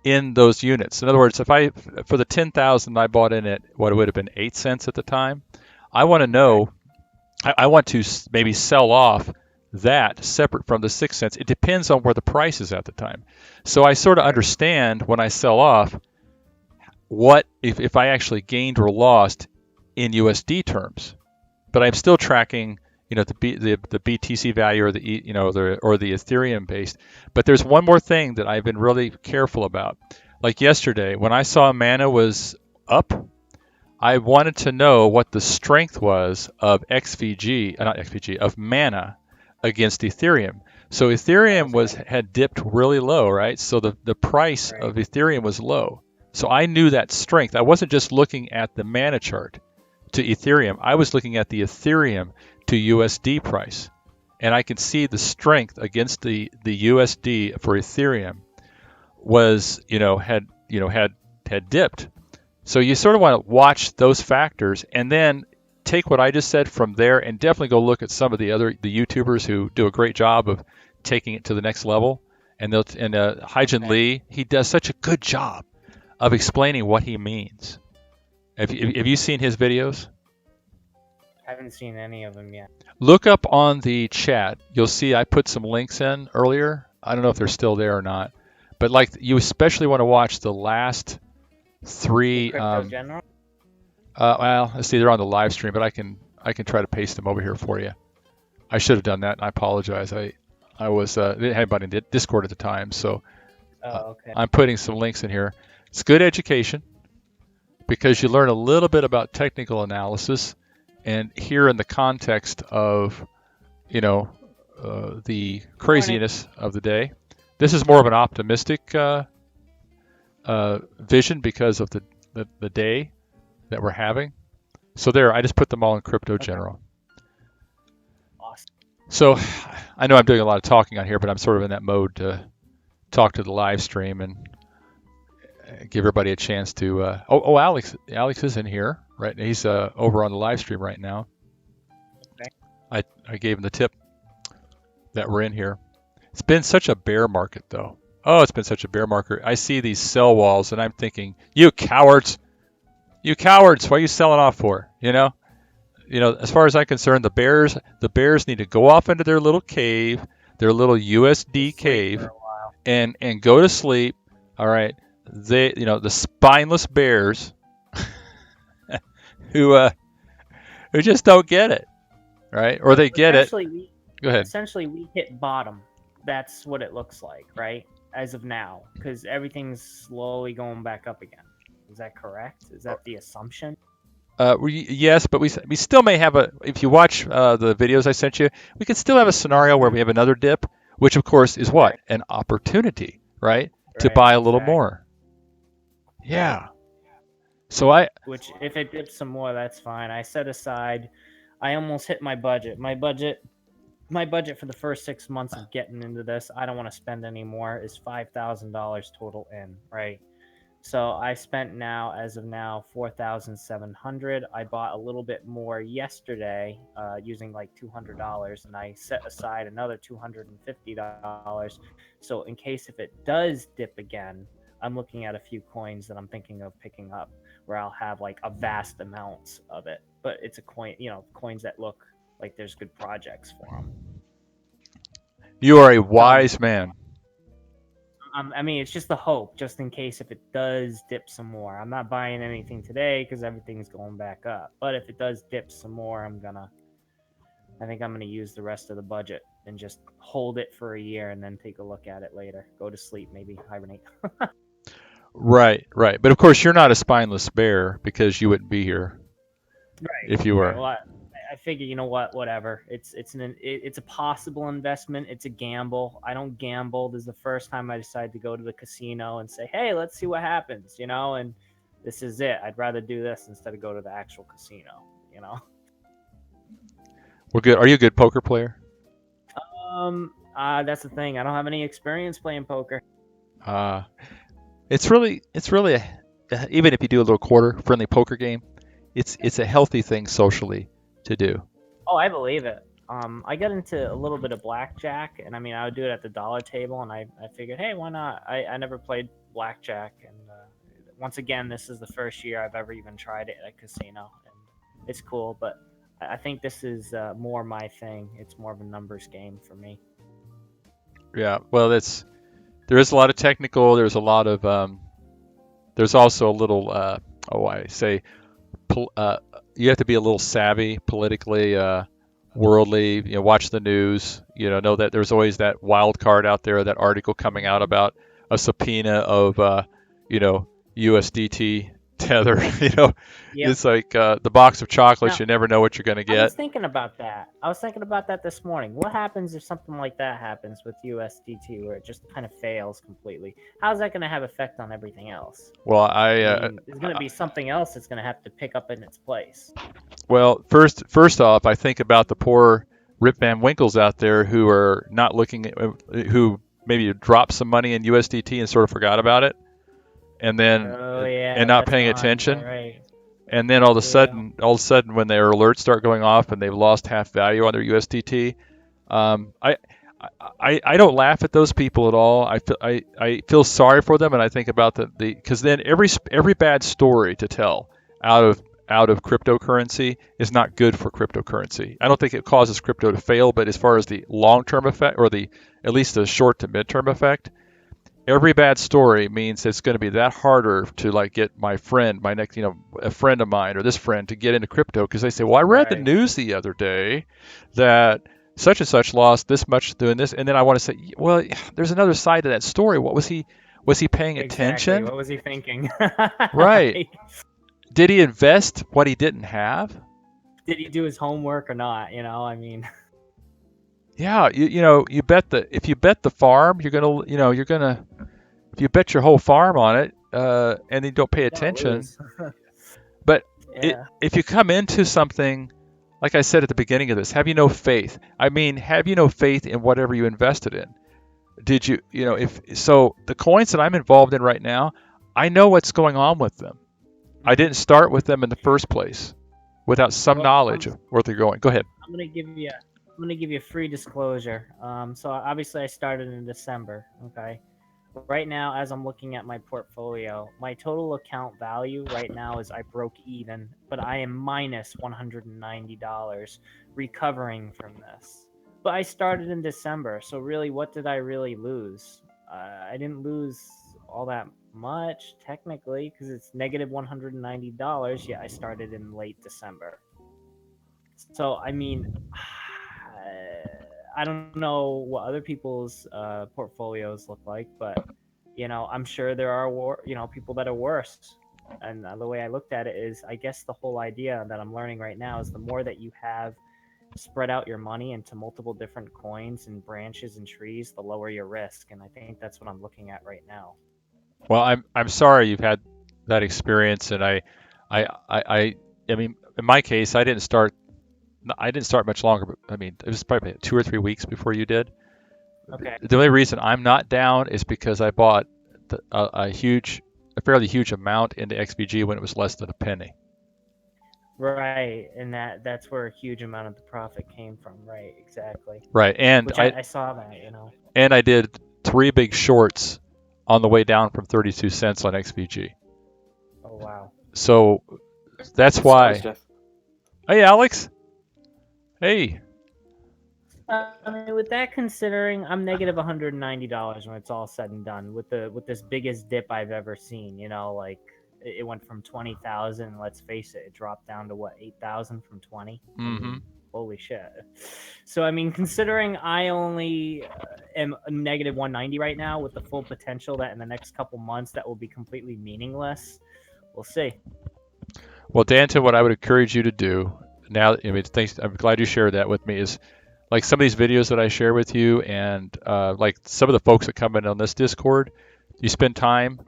in those units. In other words, if I for the 10,000 I bought in at what would have been 8 cents at the time, I want to okay, know. I want to maybe sell off that separate from the 6 cents. It depends on where the price is at the time. So I sort of right, understand when I sell off what if I actually gained or lost in USD terms. But I'm still tracking, the BTC value or the Ethereum based. But there's one more thing that I've been really careful about. Like yesterday, when I saw Mana was up, I wanted to know what the strength was of not XVG, of Mana against Ethereum. So Ethereum okay, had dipped really low, right? So the price right, of Ethereum was low. So I knew that strength. I wasn't just looking at the Mana chart to Ethereum. I was looking at the Ethereum to USD price. And I can see the strength against the USD for Ethereum was, had dipped. So you sort of want to watch those factors and then take what I just said from there and definitely go look at some of the YouTubers who do a great job of taking it to the next level. And Hyjin okay. Lee, he does such a good job of explaining what he means. Have you seen his videos? Haven't seen any of them yet. Look up on the chat. You'll see I put some links in earlier. I don't know if they're still there or not, but like you especially want to watch the last The three. crypto general. Well, let's see, they're on the live stream, but I can try to paste them over here for you. I should have done that, and I apologize. I was didn't have anybody in Discord at the time, so Oh, okay. I'm putting some links in here. It's good education because you learn a little bit about technical analysis, and here in the context of the Morning. craziness of the day, this is more of an optimistic vision because of the day that we're having. So there, I just put them all in crypto Okay. general. Awesome. So I know I'm doing a lot of talking on here, but I'm sort of in that mode to talk to the live stream and give everybody a chance to. Alex is in here, right? He's over on the live stream right now. Okay. I gave him the tip that we're in here. It's been such a bear market, though. Oh, it's been such a bear market. I see these sell walls, and I'm thinking, you cowards, what are you selling off for? As far as I'm concerned, the bears need to go off into their little cave, their little USD Just sleep for cave, a while. and go to sleep. All right, the spineless bears who who just don't get it, right? Or So they get it. Go ahead. essentially we hit bottom. That's what it looks like, right? As of now, because everything's slowly going back up again. Is that correct? Is that the assumption? Yes, but we still may have a. If you watch the videos I sent you, we could still have a scenario where Hmm. we have another dip, which of course is what Right. an opportunity, right, to Right. buy a little Exactly. more. Right. Yeah. So I Which, if it dips some more, that's fine. I set aside. I almost hit my budget. My budget for the first 6 months of getting into this, I don't want to spend any more, is $5,000 total in, right? So I spent now, as of now, 4,700. I bought a little bit more yesterday, using like $200, and I set aside another $250. So in case if it does dip again, I'm looking at a few coins that I'm thinking of picking up, where I'll have like a vast amounts of it. But it's a coin, coins that look like there's good projects for them. You are a So wise man. I mean, it's just the hope, just in case if it does dip some more. I'm not buying anything today because everything's going back up. But if it does dip some more, I think I'm gonna use the rest of the budget and just hold it for a year and then take a look at it later. Go to sleep, maybe hibernate. Right, right. But of course, you're not a spineless bear because you wouldn't be here Right. if you Right. were. Well, I figure, you know what, whatever. It's a possible investment. It's a gamble. I don't gamble. This is the first time I decided to go to the casino and say, hey, let's see what happens, and this is it. I'd rather do this instead of go to the actual casino, you know. We're good. Are you a good poker player? That's the thing. I don't have any experience playing poker. Uh, it's really even if you do a little quarter friendly poker game, it's a healthy thing socially to do. Oh, I believe it. I got into a little bit of blackjack, and I mean, I would do it at the dollar table, and I figured, hey, why not? I never played blackjack, and once again, this is the first year I've ever even tried it at a casino, and it's cool, but I think this is more my thing. It's more of a numbers game for me. Yeah. Well, there is a lot of technical. There's a lot of there's also a little I say you have to be a little savvy politically, worldly. Watch the news. Know that there's always that wild card out there. That article coming out about a subpoena of USDT tether. Yep. It's like the box of chocolates. Now, You never know what you're going to I was get. thinking about that. I was thinking about that this morning. What happens if something like that happens with USDT, where it just kind of fails completely? How's that going to have effect on everything else? Well, I mean, there's going to be something else that's going to have to pick up in its place. well, first off, I think about the poor Rip Van Winkles out there who are not looking at, who maybe dropped some money in USDT and sort of forgot about it, and then Oh and yeah, not that's paying gone. All attention, right. and then Yeah. all of a sudden, when their alerts start going off and they've lost half value on their USDT, um, I, I don't laugh at those people at all. I feel sorry for them, and I think about the because then every bad story to tell out of cryptocurrency is not good for cryptocurrency. I don't think it causes crypto to fail, but as far as the long term effect or the at least the short to mid term effect, every bad story means it's going to be that harder to like get my friend, my next, a friend of mine or this friend to get into crypto because they say, well, I read the Right. news the other day that such and such lost this much doing this, and then I want to say, well, there's another side to that story. What was he paying Exactly. attention? What was he thinking? Right. Like, Did he invest what he didn't have? did he do his homework or not? I mean, Yeah, you bet if you bet the farm, you're gonna if you bet your whole farm on it, and you don't pay you're gonna attention. lose. But Yeah. if you come into something, like I said at the beginning of this, have you no faith? I mean, have you no faith in whatever you invested in? Did you, if so, the coins that I'm involved in right now, I know what's going on with them. I Mhm. didn't start with them in the first place without some Well, knowledge of where they're going. Go ahead. I'm gonna give you I'm gonna give you a free disclosure. So obviously I started in December. Okay. Right now, as I'm looking at my portfolio, my total account value right now is I broke even, but I am minus $190 recovering from this. But I started in December, so really, what did I really lose? I didn't lose all that much technically because it's negative $190. Yeah, I started in late December. So I mean, I don't know what other people's portfolios look like, but I'm sure there are people that are worse. And the way I looked at it is, I guess the whole idea that I'm learning right now is the more that you have spread out your money into multiple different coins and branches and trees, the lower your risk. And I think that's what I'm looking at right now. Well, I'm sorry you've had that experience, and I mean, in my case, I didn't start much longer, but I mean, it was probably 2 or 3 weeks before you did. Okay. The only reason I'm not down is because I bought a huge a fairly huge amount into XBG when it was less than a penny. Right, and that's where a huge amount of the profit came from. Right, exactly. Right, Which I saw that. and I did 3 big shorts on the way down from 32 cents on XBG. Oh wow. So that's Sounds why. Jeff. Hey, Alex. Hey. I mean, with that considering, I'm negative $190 when it's all said and done. With this biggest dip I've ever seen. Like it went from 20,000. Let's face it, it dropped down to what 8,000 from 20. I Mm-hmm. mean, holy shit. So I mean, considering I only am a negative 190 right now, with the full potential that in the next couple months that will be completely meaningless. We'll see. Well, Danton, what I would encourage you to do now, I mean, thanks, I'm glad you shared that with me, is like some of these videos that I share with you, and like some of the folks that come in on this Discord, you spend time,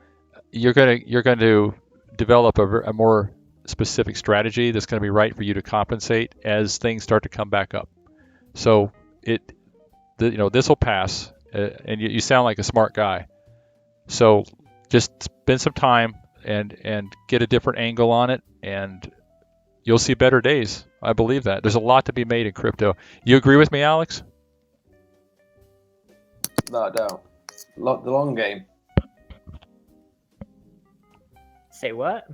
you're going to develop a more specific strategy that's going to be right for you to compensate as things start to come back up. So this will pass, and you sound like a smart guy. So just spend some time and get a different angle on it, and you'll see better days. I believe that. There's a lot to be made in crypto. You agree with me, Alex? No, I don't. The long game. Say what?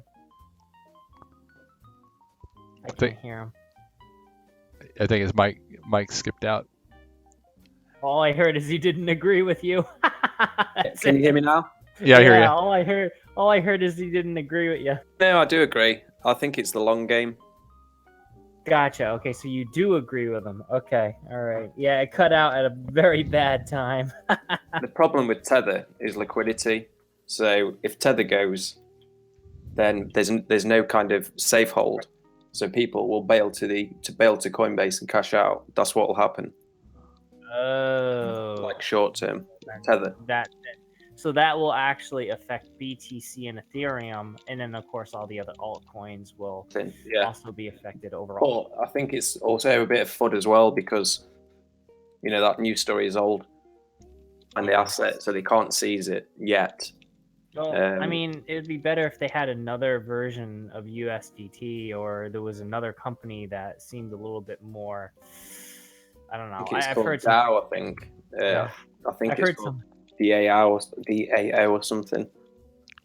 I can't hear him. I think his Mike skipped out. All I heard is he didn't agree with you. Can you hear me now? Yeah, I hear you. All I heard is he didn't agree with you. No, I do agree. I think it's the long game. Gotcha. Okay, so you do agree with him. Okay, all right. Yeah, it cut out at a very bad time. The problem with Tether is liquidity. So if Tether goes, then there's no kind of safe hold. So people will bail to Coinbase and cash out. That's what will happen. Oh, Like short term Tether. So that will actually affect BTC and Ethereum, and then of course all the other altcoins will also be affected overall. But I think it's also a bit of FUD as well, because that news story is old, and the asset, so they can't seize it yet. Well, I mean, it'd be better if they had another version of USDT, or there was another company that seemed a little bit more. I don't know. I've heard DAO, I think. I think I've heard called DAO or something.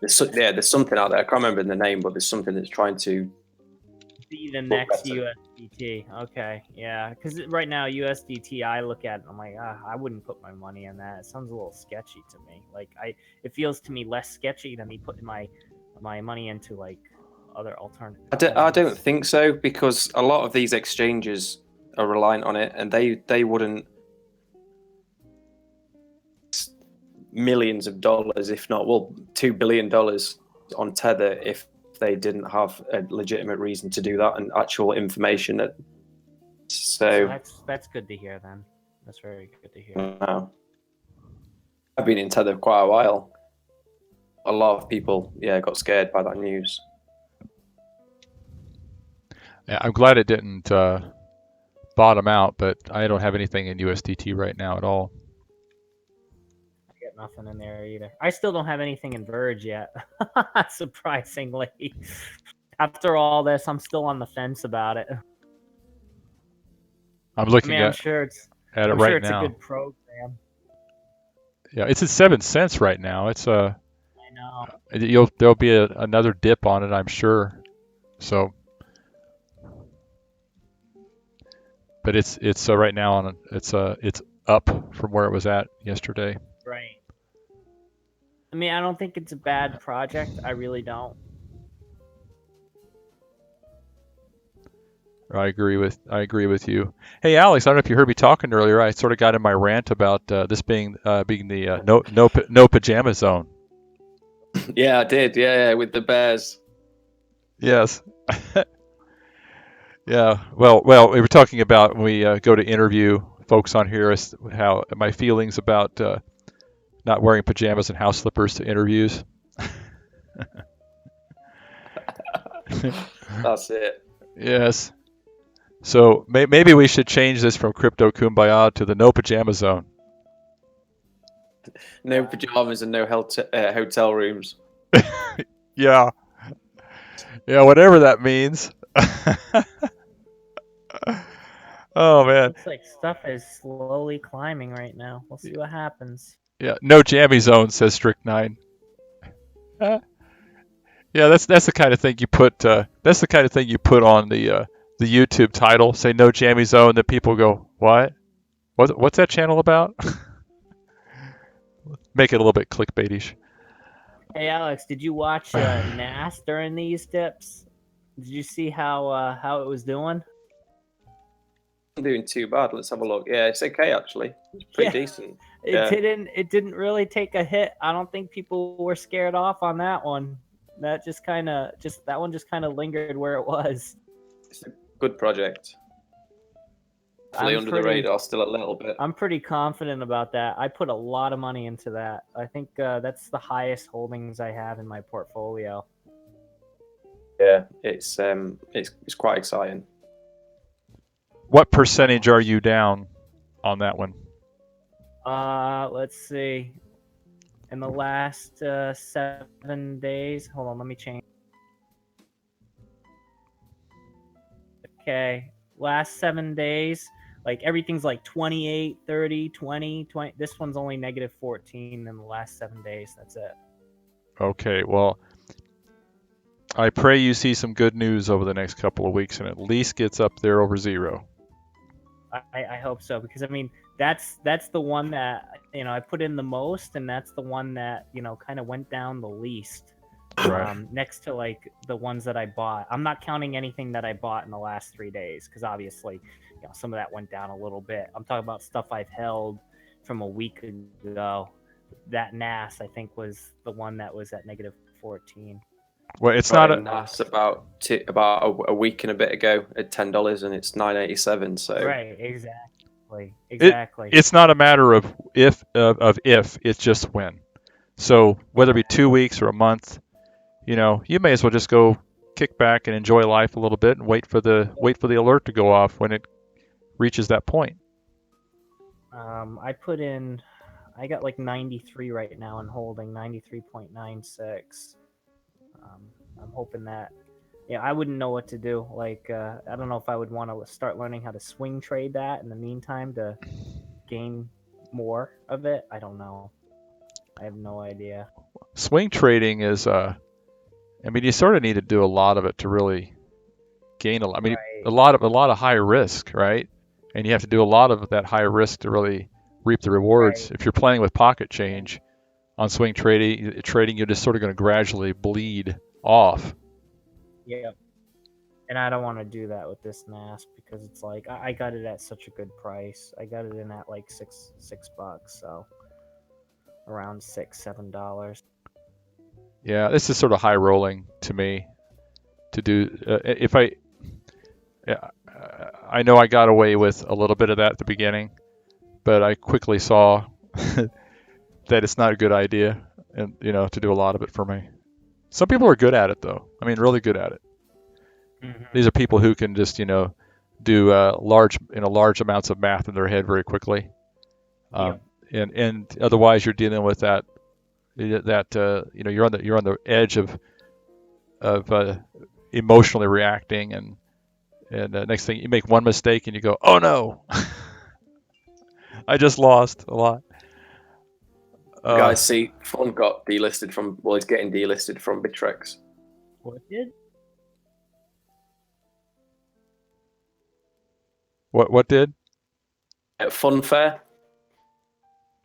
There's something out there. I can't remember the name, but there's something that's trying to be the next USDT. Okay, yeah. Because right now USDT, I look at it, I'm like, I wouldn't put my money in that. It sounds a little sketchy to me. Like it feels to me less sketchy than me putting my money into like other alternatives. I don't think so, because a lot of these exchanges are reliant on it, and they wouldn't millions of dollars, if not $2 billion on Tether if they didn't have a legitimate reason to do that and actual information. So that's good to hear. Then that's very good to hear. I've been in Tether quite a while. A lot of people, got scared by that news. Yeah, I'm glad it didn't bottom out, but I don't have anything in USDT right now at all. I got nothing in there either. I still don't have anything in Verge yet. Surprisingly, after all this, I'm still on the fence about it. I'm looking I'm sure it's right now. A good program. Yeah, it's at 7 cents right now. It's I know. There'll be another dip on it, I'm sure. So, but it's right now it's up from where it was at yesterday. Right. I mean, I don't think it's a bad project. I really don't. I agree with you. Hey, Alex, I don't know if you heard me talking earlier. I sort of got in my rant about this being the no pajama zone. Yeah, I did. Yeah, with the bears. Yes. Yeah. Well, we were talking about when we go to interview folks on here, how my feelings about not wearing pajamas and house slippers to interviews. That's it. Yes. So maybe we should change this from Crypto Kumbaya to the no pajama zone. No pajamas and no hotel rooms. Yeah. Yeah, whatever that means. Oh man. Looks like stuff is slowly climbing right now. We'll see what happens. Yeah, no jammy zone, says Strict Nine. Uh, yeah, that's the kind of thing you put. That's the kind of thing you put on the YouTube title. Say no jammy zone, that people go, what? What's that channel about? Make it a little bit clickbaitish. Hey Alex, did you watch NAS during these dips? Did you see how it was doing? I'm doing too bad. Let's have a look. Yeah, it's okay actually. It's pretty Yeah. decent. It Yeah. didn't really take a hit. I don't think people were scared off on that one. That that one just kind of lingered where it was. It's a good project. Hopefully under the radar still a little bit. I'm pretty confident about that. I put a lot of money into that. I think that's the highest holdings I have in my portfolio. Yeah, it's quite exciting. What percentage are you down on that one? Let's see. In the last 7 days, hold on, let me change. Okay, last 7 days, like everything's like 28, 30, 20, 20. This one's only negative 14 in the last 7 days. That's it. Okay, well, I pray you see some good news over the next couple of weeks and at least gets up there over zero. I hope so, because I mean that's the one that I put in the most, and that's the one that kind of went down the least. Right. Next to like the ones that I bought. I'm not counting anything that I bought in the last 3 days, because obviously some of that went down a little bit. I'm talking about stuff I've held from a week ago. That NAS I think was the one that was at negative 14. Well, it's not a NAS about a week and a bit ago at $10, and it's $9.87. So right, exactly. It's not a matter of if, it's just when. So whether it be 2 weeks or a month, you may as well just go kick back and enjoy life a little bit and wait for the alert to go off when it reaches that point. I got like 93 right now and holding 93.96. I'm hoping that I wouldn't know what to do. Like I don't know if I would want to start learning how to swing trade that in the meantime to gain more of it. I don't know. I have no idea. Swing trading is you sort of need to do a lot of it to really gain a lot. I mean, Right. a lot of high risk, right? And you have to do a lot of that high risk to really reap the rewards. Right. If you're playing with pocket change on swing trading, you're just sort of going to gradually bleed off. Yep. And I don't want to do that with this NAS because it's like I got it at such a good price. I got it in at like $6, so around $6-7. Yeah, this is sort of high rolling to me. To do I know I got away with a little bit of that at the beginning, but I quickly saw that it's not a good idea, and to do a lot of it for me. Some people are good at it though. I mean, really good at it. Mm-hmm. These are people who can just do large amounts of math in their head very quickly. Yep. And otherwise you're dealing with that you're on the edge of emotionally reacting, and next thing you make one mistake and you go, oh no, I just lost a lot. Guys, see, Fun got delisted from. Well, he's getting delisted from Bittrex. What did? What did? At Funfair.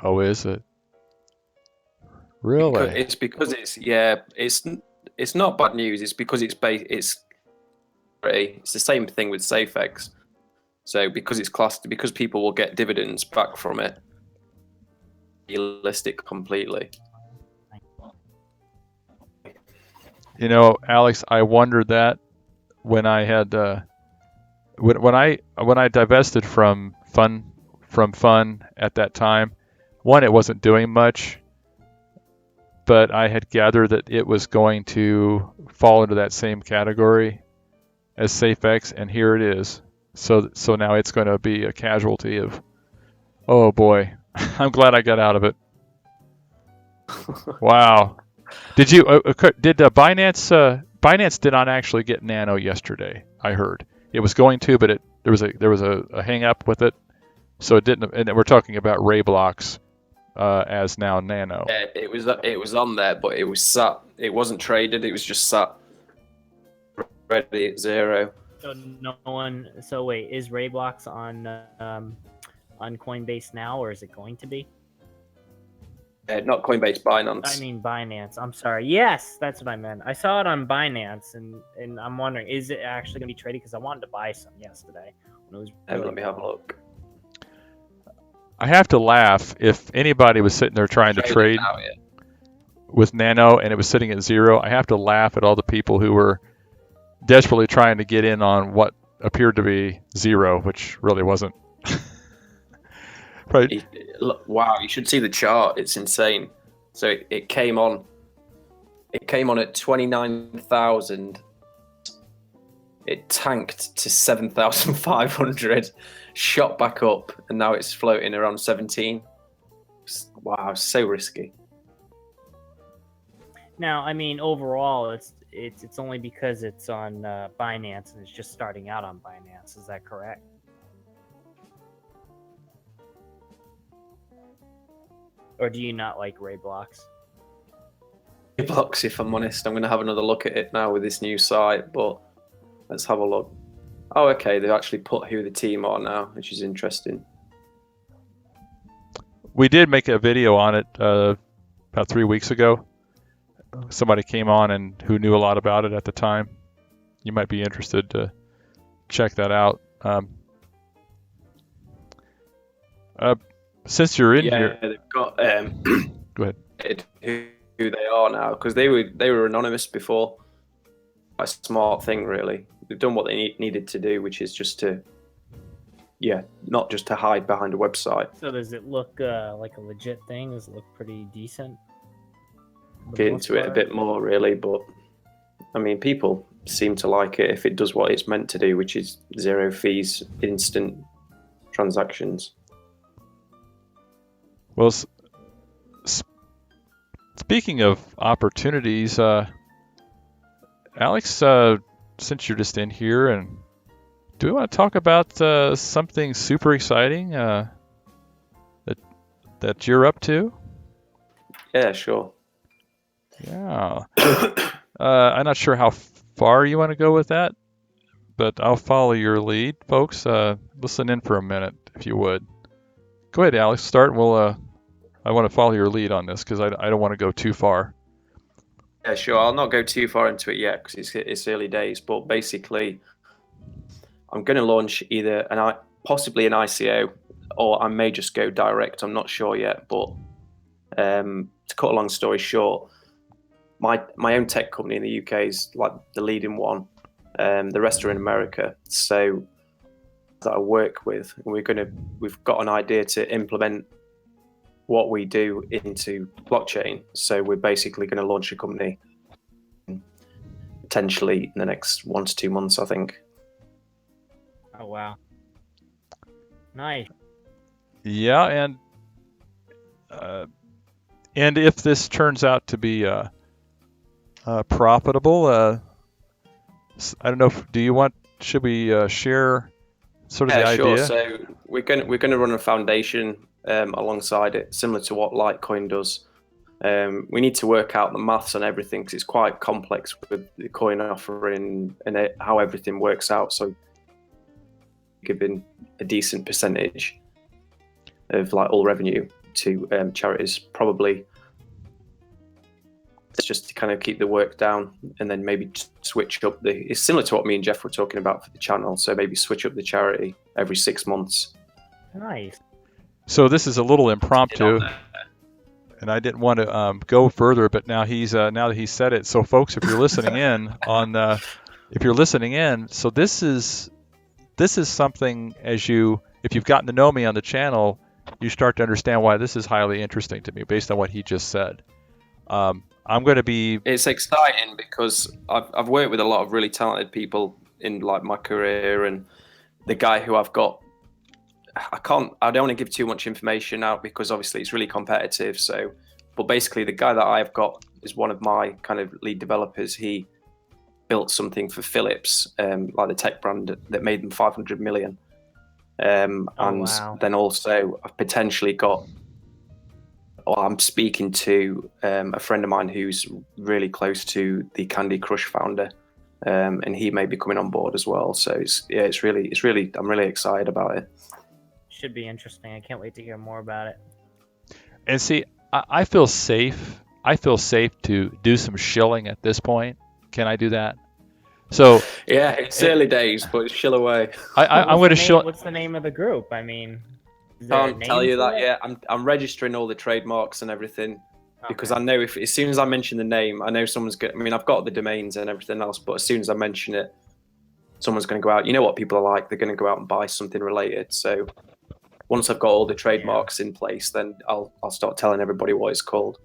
Oh, is it? Really? It's because it's not bad news. It's because it's the same thing with SafeX. So because it's classed, because people will get dividends back from it, delisted completely. Alex, I wondered that when I had when I divested from fun at that time. One, it wasn't doing much, but I had gathered that it was going to fall into that same category as SafeX, and here it is. So now it's going to be a casualty of, oh boy, I'm glad I got out of it. Wow. Did you? Did Binance did not actually get Nano yesterday? I heard it was going to, but there was a hang up with it, so it didn't. And we're talking about Ray blocks as now Nano. Yeah, it was on there, but it was sat. It wasn't traded. It was just sat ready at 0. So no one. So wait, is Rayblox on Coinbase now, or is it going to be? Not Coinbase, Binance. I mean Binance. I'm sorry. Yes, that's what I meant. I saw it on Binance, and I'm wondering, is it actually going to be traded? Because I wanted to buy some yesterday when it was. Really Let me have a look. I have to laugh if anybody was sitting there trying to trade Now, yeah. with Nano and it was sitting at 0. I have to laugh at all the people who were desperately trying to get in on what appeared to be 0, which really wasn't. Right. Look, wow, you should see the chart. It's insane. So it came on. It came on at 29,000. It tanked to 7,500, shot back up, and now it's floating around 17. Wow, so risky. Now, I mean, overall, it's only because it's on Binance and it's just starting out on Binance. Is that correct? Or do you not like Rayblox? Blocks, if I'm honest. I'm going to have another look at it now with this new site, but let's have a look. Oh, okay, they've actually put who the team are now, which is interesting. We did make a video on it about 3 weeks ago. Somebody came on and who knew a lot about it at the time. You might be interested to check that out. Since you're in here, they've got go ahead. Who they are now, because they were anonymous before. A smart thing, really. They've done what they needed to do, which is just to, not just to hide behind a website. So does it look like a legit thing? Does it look pretty decent? Get into it a bit more, really, but I mean, people seem to like it if it does what it's meant to do, which is 0 fees, instant transactions. Well, speaking of opportunities, Alex, since you're just in here, and do we want to talk about something super exciting that you're up to? Yeah, sure. Yeah. I'm not sure how far you want to go with that, but I'll follow your lead, folks. Listen in for a minute, if you would. Go ahead, Alex. Start, and I want to follow your lead on this because I don't want to go too far. Yeah, sure. I'll not go too far into it yet because it's early days. But basically, I'm going to launch either possibly an ICO, or I may just go direct. I'm not sure yet. But to cut a long story short, my own tech company in the UK is like the leading one. The rest are in America. So that I work with, we've got an idea to implement what we do into blockchain. So we're basically going to launch a company potentially in the next 1 to 2 months, I think. Oh wow, nice. Yeah, and if this turns out to be profitable, I don't know. Should we share sort of the idea? Sure. So we're going to run a foundation alongside it, similar to what Litecoin does. We need to work out the maths on everything because it's quite complex with the coin offering and how everything works out. So giving a decent percentage of like all revenue to charities, probably. It's just to kind of keep the work down and then maybe switch up it's similar to what me and Jeff were talking about for the channel. So maybe switch up the charity every 6 months. Nice. So this is a little impromptu, and I didn't want to go further, but now that he's said it. So folks, if you're listening in, so this is something if you've gotten to know me on the channel, you start to understand why this is highly interesting to me based on what he just said. I'm going to be. It's exciting because I've worked with a lot of really talented people in like my career, and the guy who I've got, I don't want to give too much information out because obviously it's really competitive. So, but basically the guy that I've got is one of my kind of lead developers. He built something for Philips, like the tech brand that made them 500 million. And wow. then also I've potentially got, or I'm speaking to a friend of mine who's really close to the Candy Crush founder, and he may be coming on board as well. So it's really, I'm really excited about it. Should be interesting. I can't wait to hear more about it. And see, I feel safe. I feel safe to do some shilling at this point. Can I do that? So Yeah, it's early days, but it's chill away. I'm going to shill. What's the name of the group? I mean, is there a Can't tell name you for that it? yet. I'm registering all the trademarks and everything because Okay. I know if as soon as I mention the name, I know someone's going. I mean, I've got the domains and everything else, but as soon as I mention it, someone's going to go out. You know what people are like? They're going to go out and buy something related. So once I've got all the trademarks in place, then I'll start telling everybody what it's called.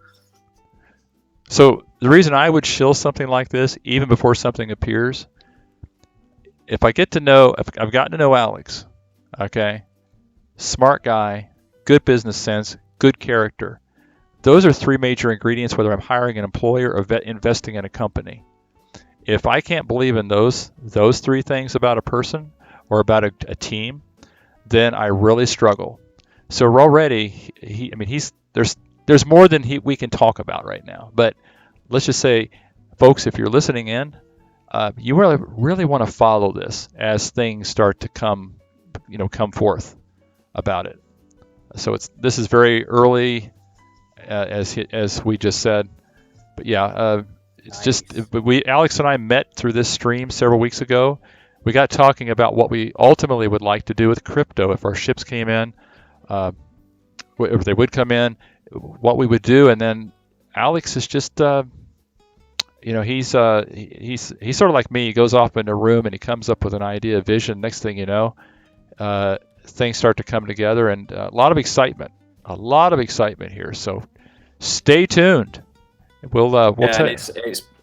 So the reason I would shill something like this, even before something appears, if I've gotten to know Alex, okay, smart guy, good business sense, good character. Those are three major ingredients whether I'm hiring an employer or investing in a company. If I can't believe in those three things about a person or about a team, then I really struggle. So we're already, there's more than we can talk about right now. But let's just say, folks, if you're listening in, you really want to follow this as things start to come forth about it. So this is very early, as we just said. But yeah, it's Nice. Alex and I met through this stream several weeks ago. We got talking about what we ultimately would like to do with crypto if our ships came in, if they would come in, what we would do. And then Alex is just, he's sort of like me. He goes off in a room and he comes up with an idea, a vision. Next thing you know, things start to come together, and a lot of excitement here. So stay tuned. We'll tell you.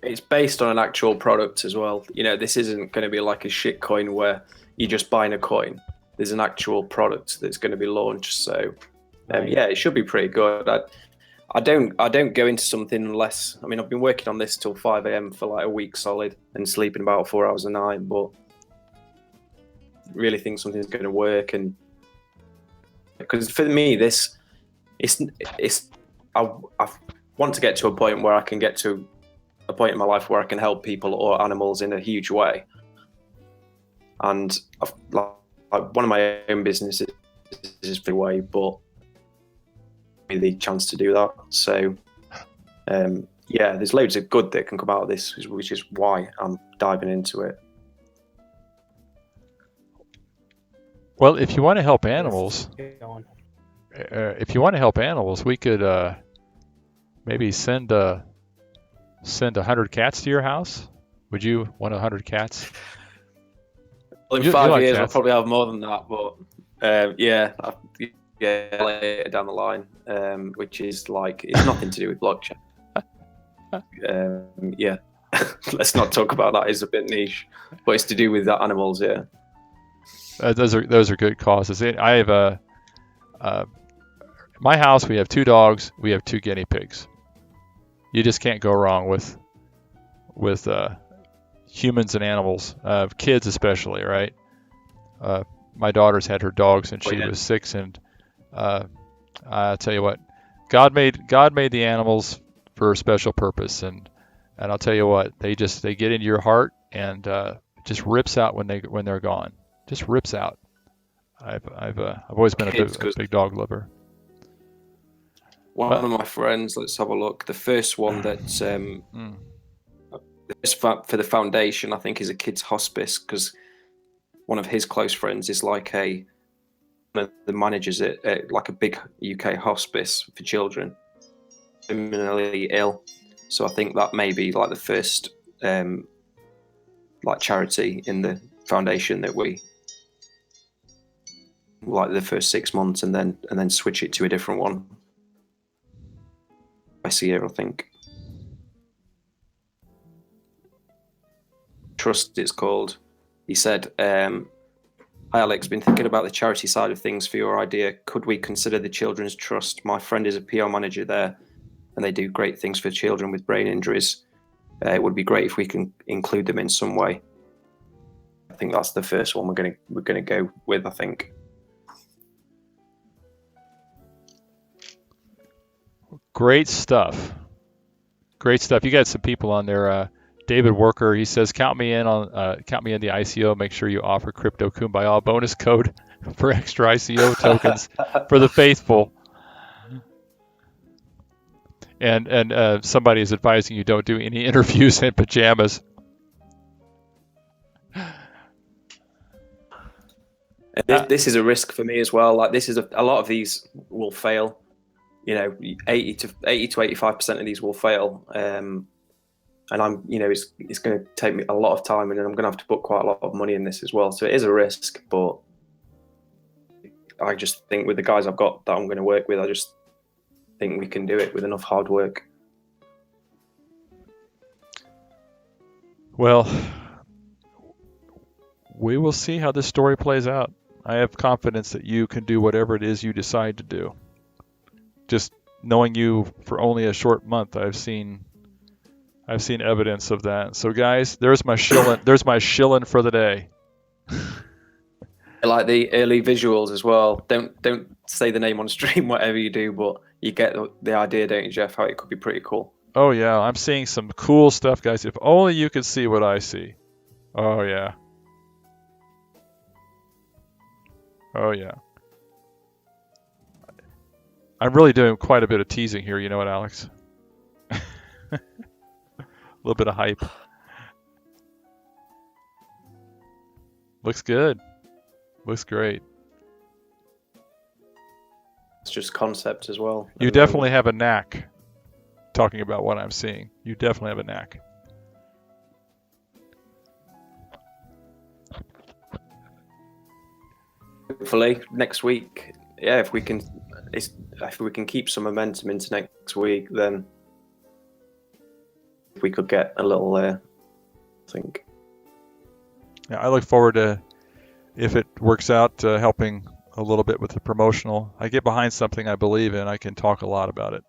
It's based on an actual product as well. This isn't going to be like a shit coin where you're just buying a coin. There's an actual product that's going to be launched. So yeah, it should be pretty good. I don't go into something unless, I mean, I've been working on this till 5 a.m. for like a week solid and sleeping about 4 hours a night, but really think something's going to work. And because for me, I want to get to a point where I can get to a point in my life where I can help people or animals in a huge way. And like one of my own businesses is the way, but the chance to do that. So yeah, there's loads of good that can come out of this, which is why I'm diving into it. Well, if you want to help animals, we could maybe send 100 cats to your house. Would you want 100 cats? Well, in 5 years, I'll probably have more than that, but yeah, later down the line, which is like, it's nothing to do with blockchain. Yeah, let's not talk about that. It's a bit niche, but it's to do with the animals. Yeah, those are good causes. I have my house. We have 2 dogs. We have 2 guinea pigs. You just can't go wrong with humans and animals, kids especially, right? My daughter's had her dogs since she was 6, and I tell you what, God made the animals for a special purpose, and I'll tell you what, they get into your heart and just rips out when they're gone. Just rips out. I've always been a big dog lover. One of my friends, let's have a look. The first one that for the foundation, I think, is a kids' hospice, because one of his close friends is like one of the managers at like a big UK hospice for children, terminally ill. So I think that may be like the first like charity in the foundation that we like the first 6 months, and then switch it to a different one twice a year, I think. Trust, it's called. He said, "Hi Alex, been thinking about the charity side of things for your idea. Could we consider the Children's Trust? My friend is a PR manager there, and they do great things for children with brain injuries. It would be great if we can include them in some way. I think that's the first one we're gonna go with, I think. Great stuff. Great stuff. You got some people on there. David Worker, he says, count me in the ICO. Make sure you offer crypto Kumbaya bonus code for extra ICO tokens for the faithful. And somebody is advising you don't do any interviews in pajamas. This is a risk for me as well. Like this is a lot of these will fail. 80 to 85% of these will fail. And I'm, it's going to take me a lot of time, and then I'm going to have to put quite a lot of money in this as well. So it is a risk, but I just think with the guys I've got that I'm going to work with, I just think we can do it with enough hard work. Well, we will see how this story plays out. I have confidence that you can do whatever it is you decide to do. Just knowing you for only a short month, I've seen evidence of that. So guys, there's my shilling. There's my shilling for the day. I like the early visuals as well. Don't say the name on stream, whatever you do, but you get the idea, don't you, Jeff? How it could be pretty cool. Oh yeah, I'm seeing some cool stuff, guys. If only you could see what I see. Oh yeah. Oh yeah. I'm really doing quite a bit of teasing here, you know what, Alex? A little bit of hype. Looks good. Looks great. It's just concept as well. You definitely have a knack talking about what I'm seeing. You definitely have a knack. Hopefully next week, yeah, if we can keep some momentum into next week, then we could get a little I think. Yeah, I look forward to, if it works out, helping a little bit with the promotional. I get behind something I believe in, I can talk a lot about it.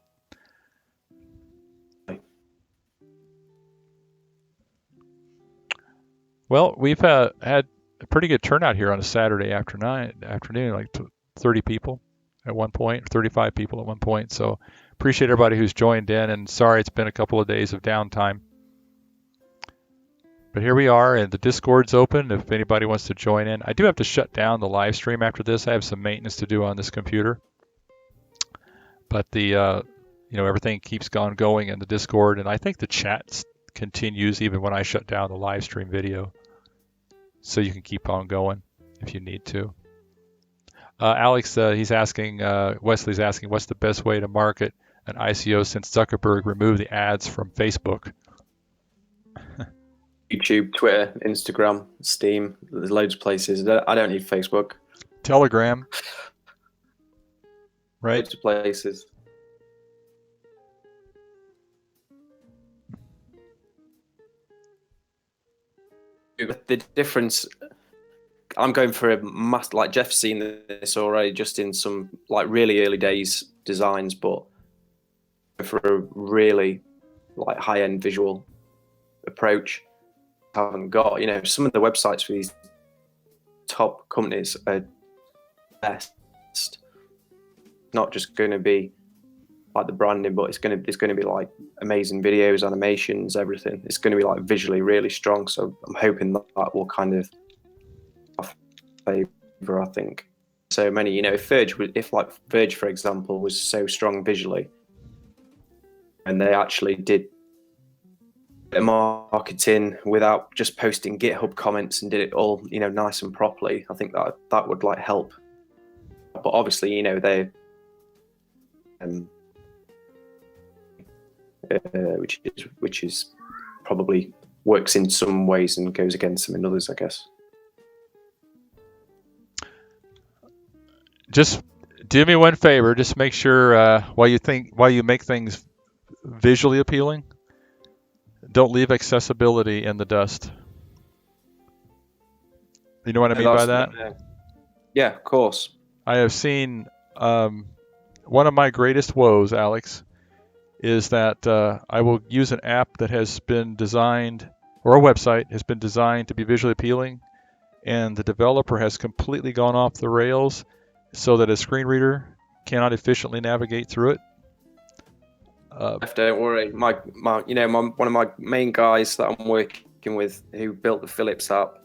Well, we've had a pretty good turnout here on a Saturday afternoon, like 30 people at one point, 35 people at one point. So appreciate everybody who's joined in, and sorry it's been a couple of days of downtime. But here we are, and the Discord's open if anybody wants to join in. I do have to shut down the live stream after this. I have some maintenance to do on this computer. But the everything keeps going in the Discord, and I think the chat continues even when I shut down the live stream video. So you can keep on going if you need to. Alex, Wesley's asking, what's the best way to market an ICO since Zuckerberg removed the ads from Facebook? YouTube, Twitter, Instagram, Steam. There's loads of places. I don't need Facebook. Telegram. Right? Loads of places. The difference, I'm going for a like Jeff's seen this already, just in some like really early days designs, but for a really like high-end visual approach. Haven't got, some of the websites for these top companies are best. Not just going to be like the branding, but it's going to be like amazing videos, animations, everything. It's going to be like visually really strong. So I'm hoping that will kind of favor, I think. So many, if Verge, for example, was so strong visually, and they actually did marketing without just posting GitHub comments and did it all, nice and properly, I think that would like help. But obviously, they which is probably works in some ways and goes against them in others, I guess. Just do me one favor. Just make sure while you make things visually appealing, don't leave accessibility in the dust. You know what I mean by that? Yeah, of course. I have seen one of my greatest woes, Alex, is that I will use an app that has been designed, or a website has been designed to be visually appealing, and the developer has completely gone off the rails so that a screen reader cannot efficiently navigate through it. Don't worry, one of my main guys that I'm working with, who built the Philips app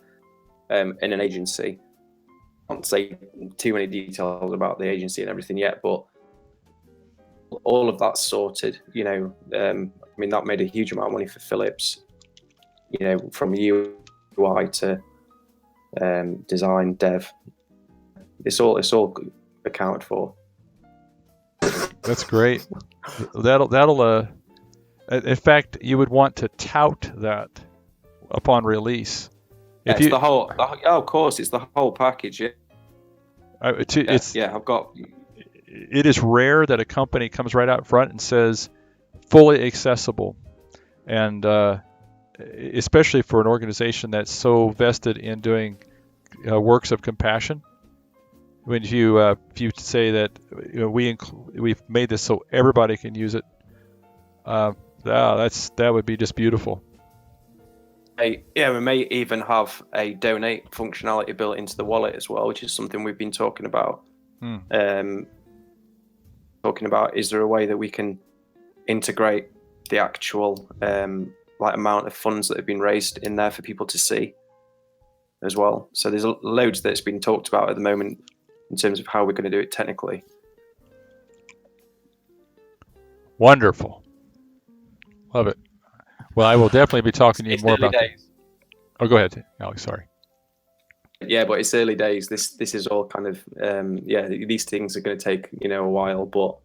in an agency. I can't say too many details about the agency and everything yet, but all of that's sorted. That made a huge amount of money for Philips. From UI to design, dev, it's all accounted for. That's great. That'll in fact, you would want to tout that upon release. The whole. Of course, it's the whole package. Yeah. I've got. It is rare that a company comes right out front and says fully accessible, and especially for an organization that's so vested in doing works of compassion. When if you say that we've made this so everybody can use it, that would be just beautiful. We may even have a donate functionality built into the wallet as well, which is something we've been talking about. Is there a way that we can integrate the actual amount of funds that have been raised in there for people to see as well? So there's loads that's been talked about at the moment in terms of how we're going to do it technically. Wonderful. Love it. Well, I will definitely be talking to you more about that. Oh, go ahead, Alex. Sorry. Yeah, but it's early days. This is all kind of these things are going to take a while, but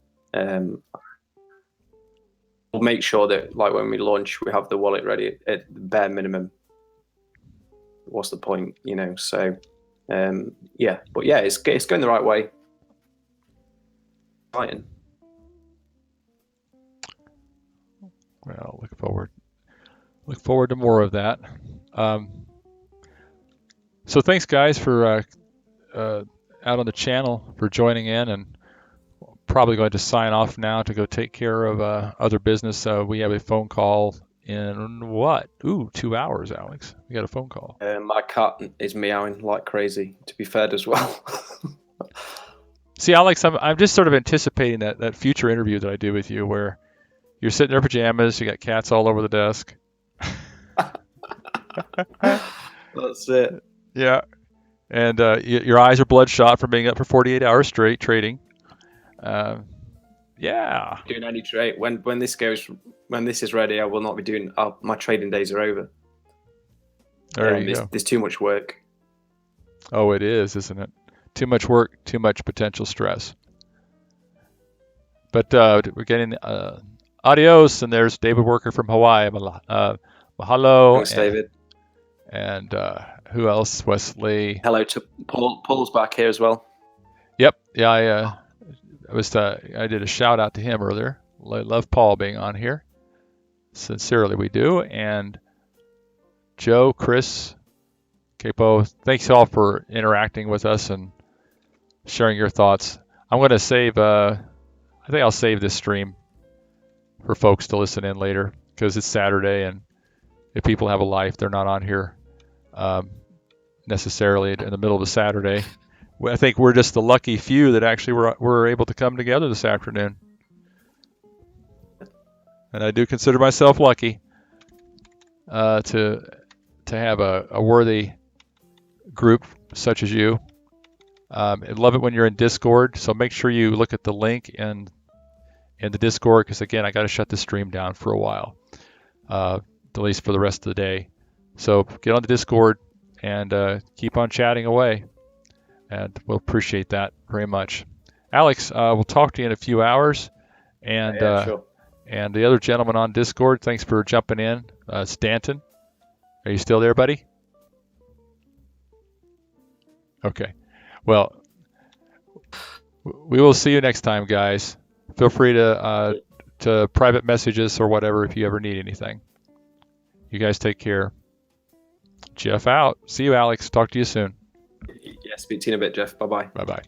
we'll make sure that when we launch, we have the wallet ready at the bare minimum. What's the point, So it's going the right way. Exciting. Well, look forward to more of that. So thanks, guys, for out on the channel for joining in, and probably going to sign off now to go take care of other business. We have a phone call in 2 hours, Alex. We got a phone call. My cat is meowing like crazy to be fed as well. See, Alex, I'm just sort of anticipating that future interview that I do with you, where you're sitting in your pajamas, you got cats all over the desk. That's it. Yeah, and your eyes are bloodshot from being up for 48 hours straight trading. Yeah. Doing any trade when this is ready, I will not be doing. My trading days are over. There's too much work. Oh, it is, isn't it? Too much work, too much potential stress. But we're getting adios, and there's David Worker from Hawaii. Mahalo. Thanks, David. And who else? Wesley. Hello to Paul. Paul's back here as well. Yep. Yeah. I did a shout out to him earlier. I love Paul being on here. Sincerely, we do. And Joe, Chris, Capo, thanks all for interacting with us and sharing your thoughts. I'm going to save. I think I'll save this stream for folks to listen in later, because it's Saturday, and if people have a life, they're not on here necessarily in the middle of a Saturday. I think we're just the lucky few that actually were able to come together this afternoon. And I do consider myself lucky to have a worthy group such as you. I love it when you're in Discord, so make sure you look at the link in the Discord, because again, I got to shut the stream down for a while, at least for the rest of the day. So get on the Discord and keep on chatting away, and we'll appreciate that very much. Alex, we'll talk to you in a few hours, and Sure. And the other gentleman on Discord, thanks for jumping in. Stanton, are you still there, buddy? Okay. Well, we will see you next time, guys. Feel free to private message us or whatever if you ever need anything. You guys take care. Jeff out. See you, Alex. Talk to you soon. Yeah, speak to you in a bit, Jeff. Bye-bye. Bye-bye.